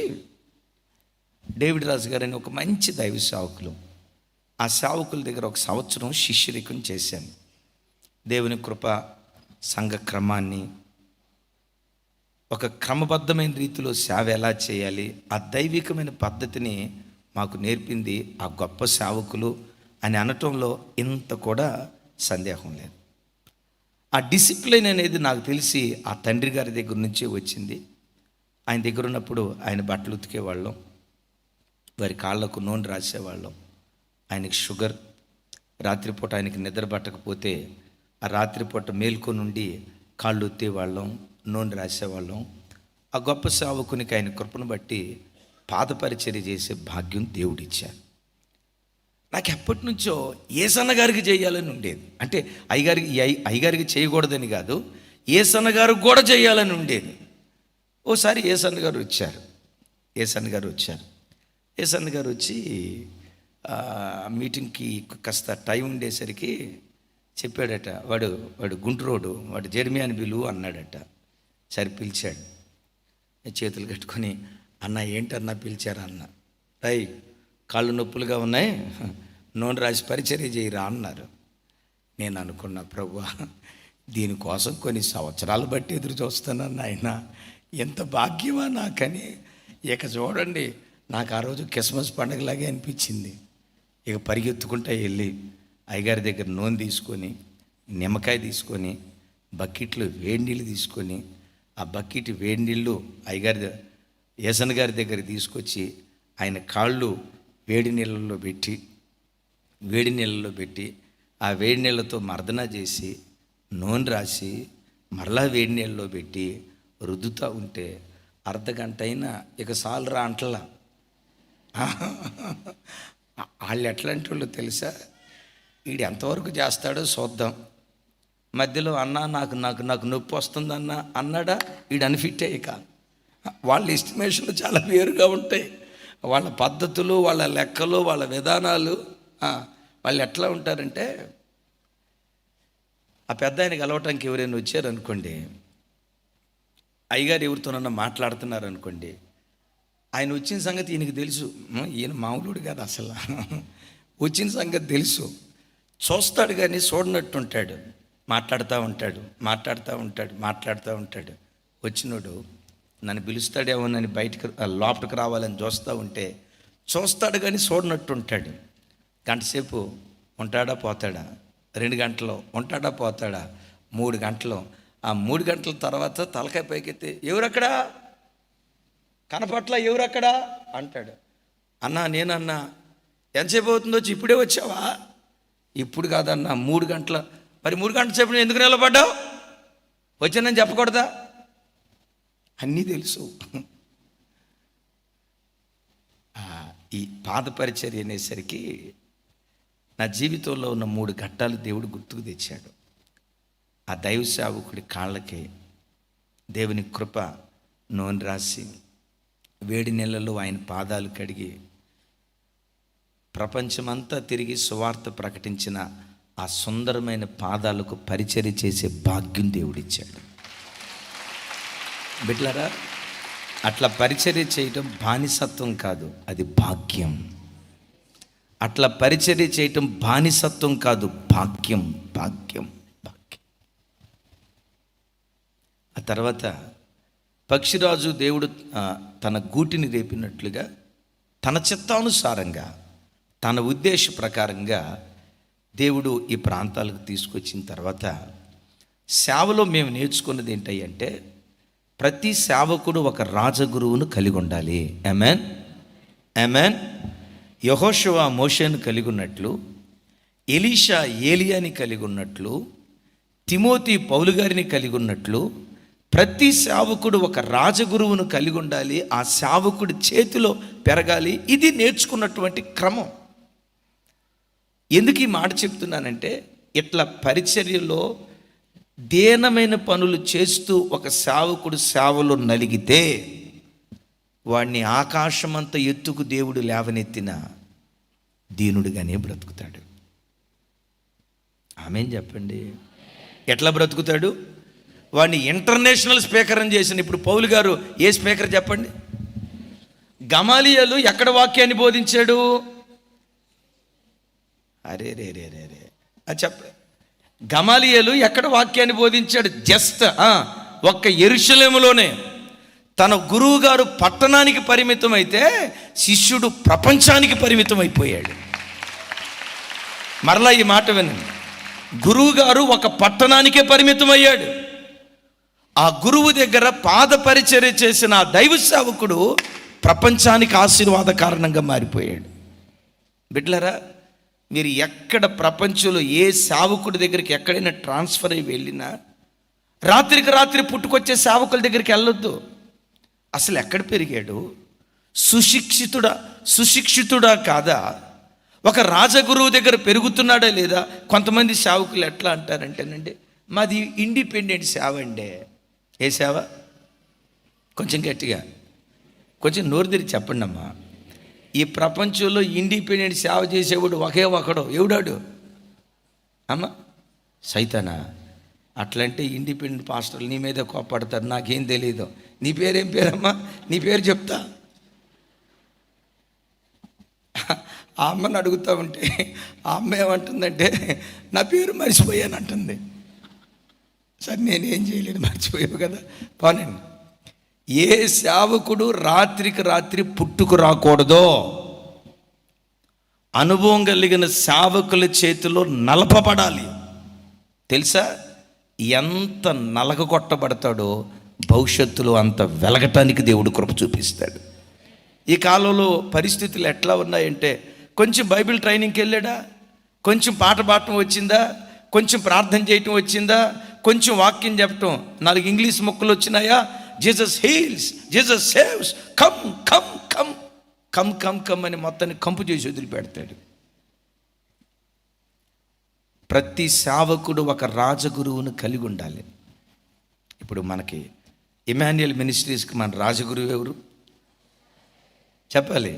డేవిడ్ రాజు గారని ఒక మంచి దైవ సేవకులు, ఆ సేవకుల దగ్గర ఒక సంవత్సరం శిష్యరికం చేశాను. దేవుని కృప సంఘ క్రమాన్ని, ఒక క్రమబద్ధమైన రీతిలో సేవ ఎలా చేయాలి, ఆ దైవికమైన పద్ధతిని మాకు నేర్పింది ఆ గొప్ప సేవకులు అని అనటంలో ఇంత కూడా సందేహం లేదు. ఆ డిసిప్లిన్ అనేది నాకు తెలిసి ఆ తండ్రి గారి దగ్గర నుంచే వచ్చింది. ఆయన దగ్గర ఉన్నప్పుడు ఆయన బట్టలు ఉతికేవాళ్ళం, వారి కాళ్ళకు నూనె రాసేవాళ్ళం. ఆయనకి షుగర్, రాత్రిపూట ఆయనకి నిద్ర పట్టకపోతే ఆ రాత్రిపూట మేల్కొని నుండి కాళ్ళు ఉత్తేవాళ్ళం, నూనె రాసేవాళ్ళం. ఆ గొప్ప సేవకునికి ఆయన కృపను బట్టి పాదపరిచర్య చేసే భాగ్యం దేవుడిచ్చారు. నాకు ఎప్పటి నుంచో ఏసన్న గారికి చేయాలని ఉండేది. అంటే అయ్యగారికి చేయకూడదని కాదు, ఏసన్న గారికి కూడా చేయాలని ఉండేది. ఓసారి ఏసన్న గారు వచ్చారు. ఏసన్న గారు వచ్చి మీటింగ్కి కాస్త టైం ఉండేసరికి చెప్పాడట, వాడు గుంటూరోడు, వాడు జెర్మియాని పిలువు అన్నాడట. సరే పిలిచాడు. చేతులు కట్టుకొని, అన్న ఏంటన్నా పిలిచారా అన్న. కాళ్ళు నొప్పులుగా ఉన్నాయి, నూనె రాసి పరిచర్య చేయరా అన్నారు. నేను అనుకున్నా, ప్రభువా దీనికోసం కొన్ని సంవత్సరాలు బట్టి ఎదురు చూస్తున్నాను ఆయన, ఎంత భాగ్యమా నాకని. ఇక చూడండి, నాకు ఆ రోజు క్రిస్మస్ పండుగలాగే అనిపించింది. ఇక పరిగెత్తుకుంటా వెళ్ళి అయ్యగారి దగ్గర నూనె తీసుకొని, నిమ్మకాయ తీసుకొని, బకెట్లు వేడి నీళ్ళు తీసుకొని, ఆ బకెట్ వేడి నీళ్ళు ఏసన్న గారి దగ్గర తీసుకొచ్చి ఆయన కాళ్ళు వేడి నీళ్ళల్లో పెట్టి ఆ వేడి నీళ్ళతో మర్దన చేసి నూనె రాసి మరలా వేడి నీళ్ళలో పెట్టి రుద్దుతూ ఉంటే అర్ధగంట అయినా ఇక సాలరా అంటలా. వాళ్ళు ఎట్లాంటి వాళ్ళు తెలుసా, వీడు ఎంతవరకు చేస్తాడో చూద్దాం. మధ్యలో అన్నా నాకు నొప్పి వస్తుందన్నా అన్నాడా, వీడు అన్ఫిట్ ఇక. వాళ్ళ ఎస్టిమేషన్లు చాలా వేరుగా ఉంటాయి, వాళ్ళ పద్ధతులు, వాళ్ళ లెక్కలు, వాళ్ళ విధానాలు. వాళ్ళు ఎట్లా ఉంటారంటే, ఆ పెద్ద ఆయనకి కలవటానికి ఎవరైనా వచ్చారనుకోండి, అయ్యగారు ఎవరితోనన్నా మాట్లాడుతున్నారనుకోండి, ఆయన వచ్చిన సంగతి ఈయనకి తెలుసు. ఈయన మామూలుడు కాదు అసలు, వచ్చిన సంగతి తెలుసు. చూస్తాడు కానీ చూడనట్టు ఉంటాడు, మాట్లాడుతూ ఉంటాడు. వచ్చినోడు నన్ను పిలుస్తాడేమో నన్ను బయటకు లోపలికి రావాలని చూస్తూ ఉంటే చూస్తాడు కానీ చూడనట్టు ఉంటాడు. గంటసేపు ఉంటాడా పోతాడా, 2 గంటలు ఉంటాడా పోతాడా, 3 గంటలు. ఆ 3 గంటల తర్వాత తలకాయ పైకెత్తి, ఎవరక్కడా కనపట్ల, ఎవరక్కడా అంటాడు. అన్నా నేనన్నా, ఎంతసేపు అవుతుందో వచ్చి, ఇప్పుడే వచ్చావా? ఇప్పుడు కాదన్నా 3 గంటల. మరి 3 గంటల సేపు ఎందుకు నిలబడ్డావు? వచ్చానని చెప్పకూడదా? అన్నీ తెలుసు. ఈ పాదపరిచర్య అనేసరికి నా జీవితంలో ఉన్న 3 ఘట్టాలు దేవుడు గుర్తుకు తెచ్చాడు. ఆ దైవ సేవకుడి కాళ్ళకి దేవుని కృప నూనె రాసి వేడి నీళ్ళలో ఆయన పాదాలు కడిగి ప్రపంచమంతా తిరిగి సువార్త ప్రకటించిన ఆ సుందరమైన పాదాలకు పరిచర్య చేసే భాగ్యం దేవుడిచ్చాడు. బిడ్డలారా, అట్లా పరిచర్య చేయటం బానిసత్వం కాదు, అది భాగ్యం. అట్లా పరిచర్య చేయటం బానిసత్వం కాదు, భాగ్యం. ఆ తర్వాత పక్షిరాజు దేవుడు తన గూటిని రేపినట్లుగా తన చిత్తానుసారంగా తన ఉద్దేశ ప్రకారంగా దేవుడు ఈ ప్రాంతాలకు తీసుకొచ్చిన తర్వాత సేవలో మేము నేర్చుకున్నది ఏంటంటే, ప్రతి సేవకుడు ఒక రాజగురువును కలిగి ఉండాలి. ఆమేన్. యెహోషువ మోషేను కలిగి ఉన్నట్లు, ఎలీషా ఏలియాని కలిగి ఉన్నట్లు, తిమోతి పౌలు గారిని కలిగి ఉన్నట్లు, ప్రతి సేవకుడు ఒక రాజగురువును కలిగి ఉండాలి. ఆ సేవకుడి చేతిలో పెరగాలి. ఇది నేర్చుకున్నటువంటి క్రమం. ఎందుకు ఈ మాట చెప్తున్నానంటే, ఇట్లా పరిచర్యలో దీనమైన పనులు చేస్తూ ఒక సేవకుడు సేవలో నలిగితే వాడిని ఆకాశమంత ఎత్తుకు దేవుడు లేవనెత్తిన దీనుడిగానే బ్రతుకుతాడు. ఆమేన్ చెప్పండి. ఎట్లా బ్రతుకుతాడు? వాడిని ఇంటర్నేషనల్ స్పీకర్ అని చేసిన ఇప్పుడు పౌలు గారు ఏ స్పీకర్ చెప్పండి? గమాలియేలు ఎక్కడ వాక్యాన్ని బోధించాడు? అరే రే రే రే రే చెప్ప గమాలియేలు ఎక్కడ వాక్యాన్ని బోధించాడు? జస్ట్ ఒక్క యెరూషలేములోనే. తన గురువు గారు పట్టణానికి పరిమితం అయితే శిష్యుడు ప్రపంచానికి పరిమితం అయిపోయాడు. మరలా ఈ మాట వినండి. గురువు గారు ఒక పట్టణానికే పరిమితం అయ్యాడు. ఆ గురువు దగ్గర పాద పరిచర్య చేసిన ఆ దైవ సేవకుడు ప్రపంచానికి ఆశీర్వాద కారణంగా మారిపోయాడు. బిడ్డలారా, మీరు ఎక్కడ ప్రపంచంలో ఏ సేవకుడి దగ్గరికి ఎక్కడైనా ట్రాన్స్ఫర్ అయ్యి వెళ్ళినా రాత్రికి రాత్రి పుట్టుకొచ్చే సేవకుల దగ్గరికి వెళ్ళొద్దు. అసలు ఎక్కడ పెరిగాడు? సుశిక్షితుడా కాదా? ఒక రాజగురువు దగ్గర పెరుగుతున్నాడా లేదా? కొంతమంది సేవకులు ఎట్లా అంటారంటేనండి, మాది ఇండిపెండెంట్ సేవ అండి. ఏ సేవ? కొంచెం గట్టిగా, కొంచెం నోరు తెరిచి చెప్పండి అమ్మా. ఈ ప్రపంచంలో ఇండిపెండెంట్ సేవ చేసేవాడు ఒకే ఒకడు. ఎవడాడు అమ్మ? సైతానా. అట్లంటే ఇండిపెండెంట్ పాస్టర్లు నీ మీద కోపడతారు. నాకేం తెలియదు. నీ పేరేం పేరమ్మా? నీ పేరు చెప్తా. ఆ అమ్మని అడుగుతూ ఉంటే ఆ అమ్మ ఏమంటుందంటే, నా పేరు మర్చిపోయాను అంటుంది. సరే నేనేం చేయలేదు, మర్చిపోయావు కదా పోనండి. ఏ సేవకుడు రాత్రికి రాత్రి పుట్టుకు రాకూడదో అనుభవం కలిగిన సేవకుల చేతిలో నలపబడాలి. తెలుసా? ఎంత నలగొట్టబడతాడో భవిష్యత్తులో అంత వెలగటానికి దేవుడు కృప చూపిస్తాడు. ఈ కాలంలో పరిస్థితులు ఎట్లా ఉన్నాయంటే, కొంచెం బైబిల్ ట్రైనింగ్కి వెళ్ళాడా, కొంచెం పాట పాడటం వచ్చిందా, కొంచెం ప్రార్థన చేయటం వచ్చిందా, కొంచెం వాక్యం చెప్పటం, 4 ఇంగ్లీష్ ముక్కలు వచ్చినాయా, Jesus heels, Jesus saves, come come come come come come అని మొత్తాన్ని కంపు చేసి వదిలిపెడతాడు. ప్రతి సేవకుడు ఒక రాజగురువును కలిగి ఉండాలి. ఇప్పుడు మనకి ఇమాన్యుయల్ మినిస్ట్రీస్కి మన రాజగురువు ఎవరు చెప్పాలి?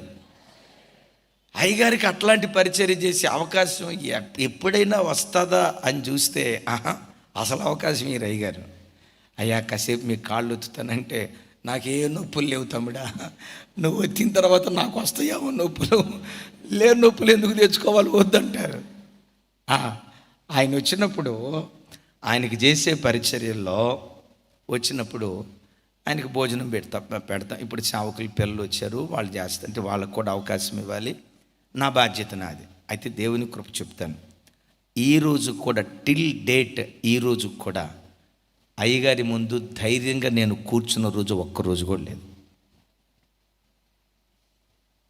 అయ్యగారికి అట్లాంటి పరిచర్య చేసే అవకాశం ఎప్పుడైనా వస్తుందా అని చూస్తే అసలు అవకాశం ఈ అయ్యగారు. అయ్యా కాసేపు మీ కాళ్ళు ఒత్తుతానంటే నాకే నొప్పులు లేవు తమ్ముడా, నువ్వు వచ్చిన తర్వాత నాకు వస్తాయేమో నొప్పులు, లేని నొప్పులు ఎందుకు తెచ్చుకోవాలి, వద్దంటారు. ఆయన వచ్చినప్పుడు ఆయనకి చేసే పరిచర్యల్లో వచ్చినప్పుడు ఆయనకు భోజనం పెడతాం. ఇప్పుడు సేవకులు పిల్లలు వచ్చారు, వాళ్ళు చేస్తుంటే వాళ్ళకు కూడా అవకాశం ఇవ్వాలి. నా బాధ్యత నాది. అయితే దేవుని కృప చెప్తాను, ఈరోజు కూడా టిల్ డేట్ ఈరోజు కూడా అయ్యగారి ముందు ధైర్యంగా నేను కూర్చున్న రోజు ఒక్కరోజు కూడా లేదు.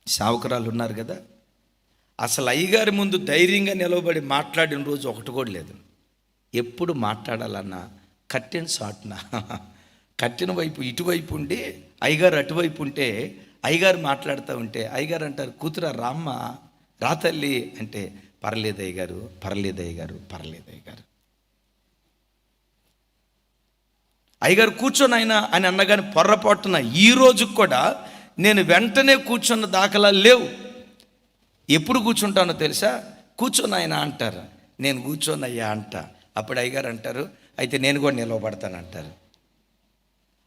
సేవకురాలు ఉన్నారు కదా, అసలు అయ్యగారి ముందు ధైర్యంగా నిలవబడి మాట్లాడిన రోజు ఒకటి కూడా లేదు. ఎప్పుడు మాట్లాడాలన్నా కట్టిన షాట్న, కట్టిన వైపు ఇటువైపు ఉండి అయ్యగారు అటువైపు ఉంటే అయ్యగారు మాట్లాడుతూ ఉంటే అయ్యగారు అంటారు, కూతురా రామ్మ రా తల్లి అంటే, పర్లేదు అయ్యగారు, పర్లేదు అయ్యగారు, పర్లేదు అయ్యగారు. అయ్యగారు కూర్చొని ఆయన అని అన్నగాని పొర్రపాటున ఈ రోజు కూడా నేను వెంటనే కూర్చున్న దాఖలాలు లేవు. ఎప్పుడు కూర్చుంటానో తెలుసా? కూర్చొని ఆయన అంటారు, నేను కూర్చోనయ్యా అంట. అప్పుడు అయ్యగారు అంటారు, అయితే నేను కూడా నిలవబడతానంటారు,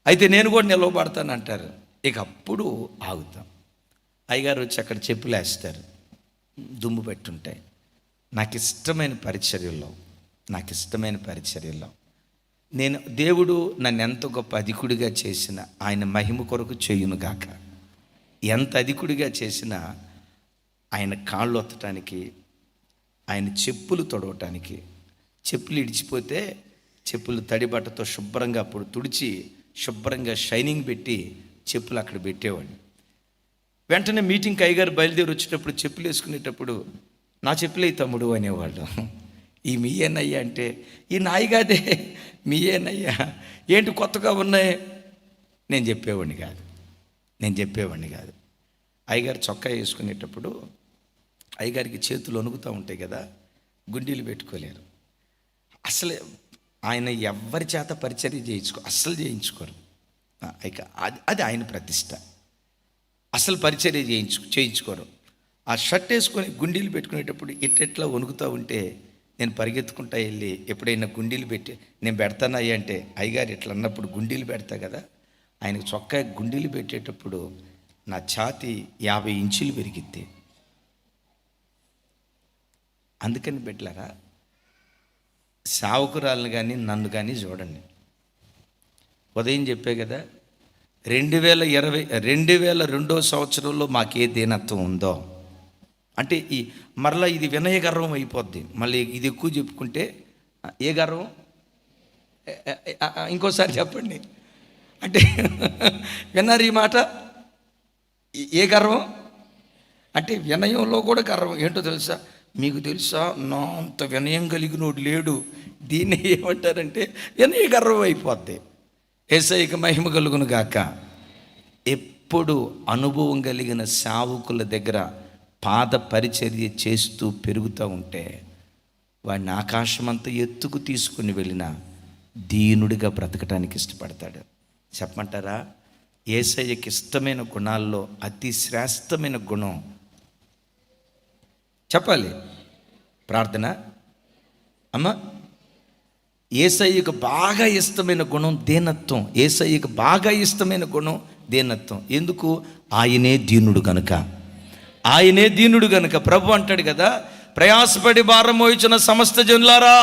అయితే నేను కూడా నిలవబడతానంటారు. ఇక అప్పుడు ఆగుతాం. అయ్యగారు వచ్చి అక్కడ చెప్పులేస్తారు, దుమ్ము పెట్టుంటాయి. నాకు ఇష్టమైన పరిచర్యల్లో నేను దేవుడు నన్ను ఎంత గొప్ప అధికుడిగా చేసిన ఆయన మహిమ కొరకు చేయును గాక. ఎంత అధికుడిగా చేసినా ఆయన కాళ్ళు ఒత్తటానికి, ఆయన చెప్పులు తొడవటానికి, చెప్పులు ఇడిచిపోతే చెప్పులు తడిబట్టతో శుభ్రంగా అప్పుడు తుడిచి శుభ్రంగా షైనింగ్ పెట్టి చెప్పులు అక్కడ పెట్టేవాడిని. వెంటనే మీటింగ్కి అయ్యగారు బయలుదేరి వచ్చేటప్పుడు చెప్పులు వేసుకునేటప్పుడు, నా చెప్పులే తమ్ముడు అనేవాళ్ళు. ఈ మీయేనయ్యా అంటే, ఈ నాయిగాదే మీయేనయ్యా, ఏంటి కొత్తగా ఉన్నాయి, నేను చెప్పేవాడిని కాదు. అయ్యగారు చొక్కా వేసుకునేటప్పుడు అయ్యగారికి చేతులు వణుకుతూ ఉంటాయి కదా, గుండీలు పెట్టుకోలేరు. అసలు ఆయన ఎవరి చేత పరిచర్య అస్సలు చేయించుకోరు. ఇక అది ఆయన ప్రతిష్ట. అసలు పరిచర్య చేయించుకోరు. ఆ షర్ట్ వేసుకొని గుండీలు పెట్టుకునేటప్పుడు ఇట్టెట్లా వణుకుతూ ఉంటే నేను పరిగెత్తుకుంటా వెళ్ళి ఎప్పుడైనా గుండీలు పెట్టి నేను పెడతానయ్యా అంటే, అయ్యగారు ఇట్లా అన్నప్పుడు గుండీలు పెడతా కదా, ఆయనకు చొక్కా గుండీలు పెట్టేటప్పుడు నా ఛాతీ 50 ఇంచులు పెరిగిద్ది. అందుకని బిడ్డలారా, సేవకురాలను కానీ నన్ను కానీ చూడండి. ఉదయం చెప్పే కదా, 2022 సంవత్సరంలో మాకే దీనత్వం ఉందో అంటే మరలా ఇది వినయ గర్వం అయిపోద్ది. మళ్ళీ ఇది ఎక్కువ చెప్పుకుంటే ఏ గర్వం, ఇంకోసారి చెప్పండి అంటే విన్నారు ఈ మాట, ఏ గర్వం అంటే వినయంలో కూడా గర్వం. ఏంటో తెలుసా మీకు? తెలుసా, నా అంత వినయం కలిగినోడు లేడు. దీన్ని ఏమంటారంటే వినయ గర్వం అయిపోద్ది. యేసయ్యకి మహిమ కలుగును గాక. ఎప్పుడు అనుభవం కలిగిన సేవకుల దగ్గర పాద పరిచర్య చేస్తూ పెరుగుతూ ఉంటే వాడిని ఆకాశమంతా ఎత్తుకు తీసుకుని వెళ్ళిన దీనుడిగా బ్రతకటానికి ఇష్టపడతాడు. చెప్పమంటారా? యేసయ్యకి ఇష్టమైన గుణాల్లో అతి శ్రేష్టమైన గుణం చెప్పాలి, ప్రార్థన. అమ్మ, యేసయ్యకు బాగా ఇష్టమైన గుణం దీనత్వం. యేసయ్యకు బాగా ఇష్టమైన గుణం దీనత్వం. ఎందుకు? ఆయనే దీనుడు కనుక. ఆయనే దీనుడు కనుక. ప్రభు అంటాడు కదా, ప్రయాసపడి భారం మోయించిన సమస్త జనులారా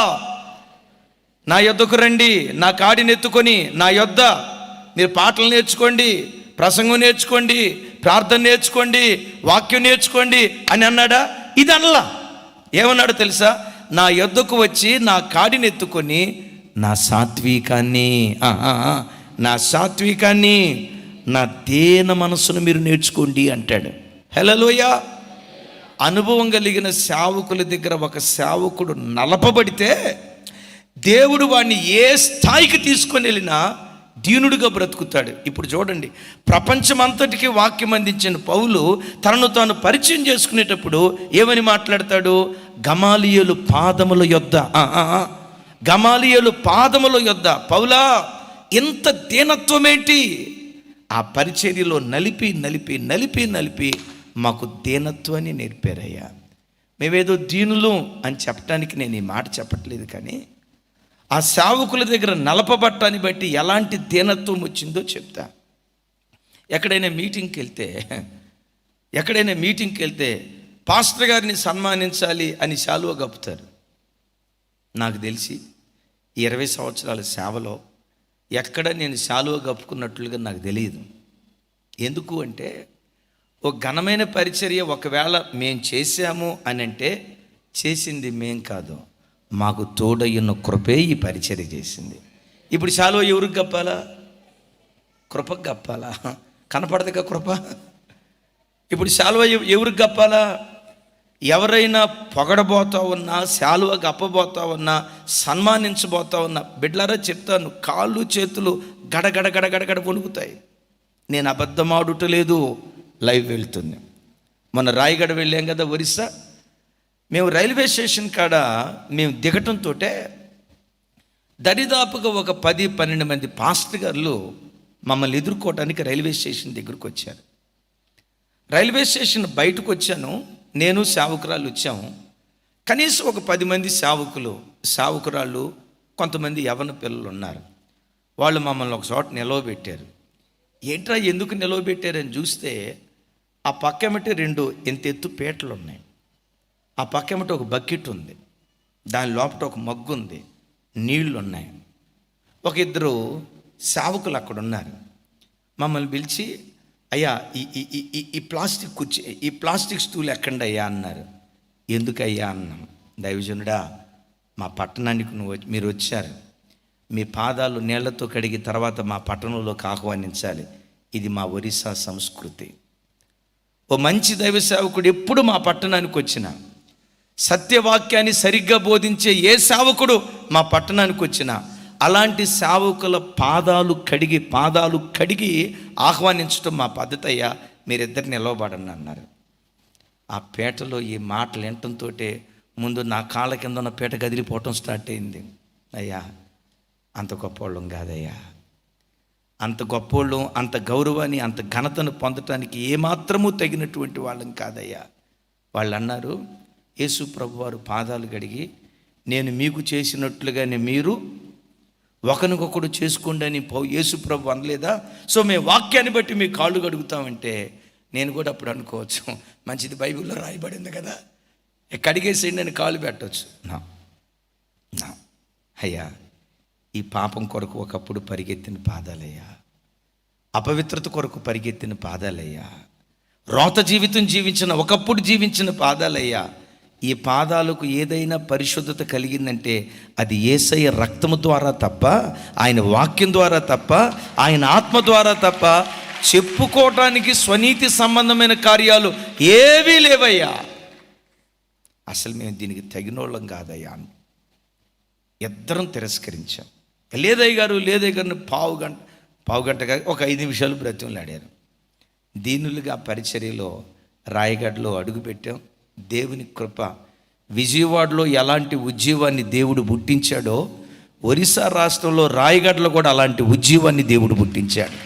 నా యొద్దకు రండి, నా కాడిని ఎత్తుకొని నా యొద్ద మీరు పాటలు నేర్చుకోండి, ప్రసంగం నేర్చుకోండి, ప్రార్థన నేర్చుకోండి, వాక్యం నేర్చుకోండి అని అన్నాడా? ఇది అనలా. ఏమన్నాడు తెలుసా? నా యొద్దకు వచ్చి నా కాడిని ఎత్తుకొని నా సాత్వికాన్ని నా దేన మనసును మీరు నేర్చుకోండి అంటాడు. హల్లెలూయా. అనుభవం కలిగిన సేవకుల దగ్గర ఒక సేవకుడు నలపబడితే దేవుడు వాడిని ఏ స్థాయికి తీసుకొని వెళ్ళినా దీనుడిగా బ్రతుకుతాడు. ఇప్పుడు చూడండి, ప్రపంచమంతటికి వాక్యం అందించిన పౌలు తనను తాను పరిచయం చేసుకునేటప్పుడు ఏమని మాట్లాడతాడు? గమాలియేలు పాదముల యొద్ద, గమాలియేలు పాదముల యొద్ద పౌలా ఇంత దీనత్వం ఏంటి? ఆ పరిచర్యలో నలిపి నలిపి నలిపి నలిపి మాకు దీనత్వాన్ని నేర్పారయ్యా. మేమేదో దీనులు అని చెప్పడానికి నేను ఈ మాట చెప్పట్లేదు, కానీ ఆ సేవకుల దగ్గర నలపబట్టాన్ని బట్టి ఎలాంటి దీనత్వం వచ్చిందో చెప్తా. ఎక్కడైనా మీటింగ్కి వెళ్తే పాస్టర్ గారిని సన్మానించాలి అని శాలువ కప్పుతారు. నాకు తెలిసి 20 సంవత్సరాల సేవలో ఎక్కడ నేను శాలువ కప్పుకున్నట్లుగా నాకు తెలియదు. ఎందుకు అంటే, ఒక ఘనమైన పరిచర్య ఒకవేళ మేం చేశాము అని అంటే చేసింది మేం కాదు, మాకు తోడయ్యున్న కృపే ఈ పరిచర్య చేసింది. ఇప్పుడు శాలువ ఎవరికి కప్పాలా? కృపకు కప్పాలా? కనపడదుగా కృప. ఇప్పుడు శాలువ ఎవరికి కప్పాలా? ఎవరైనా పొగడబోతా ఉన్నా, శాలువ కప్పబోతా ఉన్నా, సన్మానించబోతా ఉన్నా, బిడ్డలారా చెప్తాను, కాళ్ళు చేతులు గడగడ గడగడగడ వణుకుతాయి. నేను అబద్ధమాడుట లేదు, లైవ్ వెళ్తుంది. మొన్న రాయగడ వెళ్ళాం కదా, ఒరిస్సా. మేము రైల్వే స్టేషన్ కాడ మేము దిగటంతో దరిదాపుగా ఒక 10-12 మంది పాస్టర్ గారులు మమ్మల్ని ఎదుర్కోవటానికి రైల్వే స్టేషన్ దగ్గరకు వచ్చారు. రైల్వే స్టేషన్ బయటకు వచ్చాను, నేను సేవకురాలు వచ్చాము. కనీసం ఒక 10 మంది సేవకురాళ్ళు, కొంతమంది యవ్వన పిల్లలు ఉన్నారు. వాళ్ళు మమ్మల్ని ఒక చోట నిలవబెట్టారు. ఏంట్రా ఎందుకు నిలవబెట్టారని చూస్తే, ఆ పక్కమటి 2 ఇంత ఎత్తు పీటలు ఉన్నాయి, ఆ పక్కమటి ఒక బకెట్ ఉంది, దాని లోపల ఒక మగ్గు ఉంది, నీళ్లు ఉన్నాయి. ఒక 2 సేవకులు అక్కడ ఉన్నారు. మమ్మల్ని పిలిచి, అయ్యా ఈ ప్లాస్టిక్ కుర్చీ, ఈ ప్లాస్టిక్ స్టూల్ ఎక్కండి అయ్యా అన్నారు. ఎందుకయ్యా అన్నాం. దైవజనుడా, మా పట్టణానికి మీరు వచ్చారు, మీ పాదాలు నీళ్లతో కడిగి తర్వాత మా పట్టణంలోకి ఆహ్వానించాలి. ఇది మా ఒరిస్సా సంస్కృతి. ఓ మంచి దైవ సేవకుడు ఎప్పుడు మా పట్టణానికి వచ్చిన, సత్యవాక్యాన్ని సరిగ్గా బోధించే ఏ సేవకుడు మా పట్టణానికి వచ్చినా అలాంటి సేవకుల పాదాలు కడిగి ఆహ్వానించడం మా పద్ధతి అయ్యా, మీరిద్దరు నిలవబడండి అన్నారు. ఆ పీటలో ఈ మాటలు వినటంతో ముందు నా కాళ్ళ కింద ఉన్న పీట కదిలిపోవటం స్టార్ట్ అయింది. అయ్యా, అంత గొప్పవాళ్ళం కాదయ్యా, అంత గొప్పోళ్ళం, అంత గౌరవాన్ని, అంత ఘనతను పొందటానికి ఏమాత్రమూ తగినటువంటి వాళ్ళం కాదయ్యా. వాళ్ళు అన్నారు, యేసు ప్రభు వారు పాదాలు కడిగి, నేను మీకు చేసినట్లుగానే మీరు ఒకరికొకడు చేసుకోండి అని యేసు ప్రభు అనలేదా? సో మేము వాక్యాన్ని బట్టి మీ కాళ్ళు కడుగుతామంటే నేను కూడా అప్పుడు అనుకోవచ్చు, మంచిది, బైబిల్లో రాయబడింది కదా, కడిగేసేయండి అని కాళ్ళు పెట్టవచ్చు. నా అయ్యా, ఈ పాపం కొరకు ఒకప్పుడు పరిగెత్తిన పాదాలయ్యా, అపవిత్రత కొరకు పరిగెత్తిన పాదాలయ్యా, రోత జీవితం జీవించిన, ఒకప్పుడు జీవించిన పాదాలయ్యా. ఈ పాదాలకు ఏదైనా పరిశుద్ధత కలిగిందంటే అది యేసయ్య రక్తము ద్వారా తప్ప, ఆయన వాక్యం ద్వారా తప్ప, ఆయన ఆత్మ ద్వారా తప్ప చెప్పుకోవటానికి స్వనీతి సంబంధమైన కార్యాలు ఏవీ లేవయ్యా. అసలు మేము దీనికి తగినోళ్ళం కాదయ్యా అని ఇద్దరం తిరస్కరించాం. లేదయ్య గారిని పావు గంటగా ఒక 5 నిమిషాలు బ్రతిమలాడారు. దీనులుగా పరిచర్యలో రాయగఢలో అడుగుపెట్టాం. దేవుని కృప, విజయవాడలో ఎలాంటి ఉద్యమాన్ని దేవుడు పుట్టించాడో ఒరిస్సా రాష్ట్రంలో రాయగఢలో కూడా అలాంటి ఉద్యమాన్ని దేవుడు పుట్టించాడు.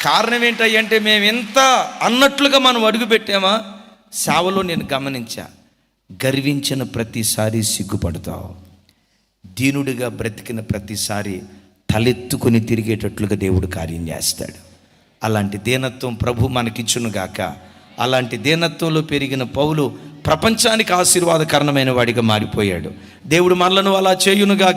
కారణం ఏంటంటే మేము ఎంత అన్నట్లుగా మనం అడుగుపెట్టామా? సేవలో నేను గమనించా, గర్వించిన ప్రతిసారి సిగ్గుపడతావు, దీనుడిగా బ్రతికిన ప్రతిసారి తలెత్తుకొని తిరిగేటట్లుగా దేవుడు కార్యం చేస్తాడు. అలాంటి దీనత్వం ప్రభు మనకిచ్చునుగాక. అలాంటి దీనత్వంలో పెరిగిన పౌలు ప్రపంచానికి ఆశీర్వాదకరమైన వాడిగా మారిపోయాడు. దేవుడు మనలను అలా చేయునుగాక.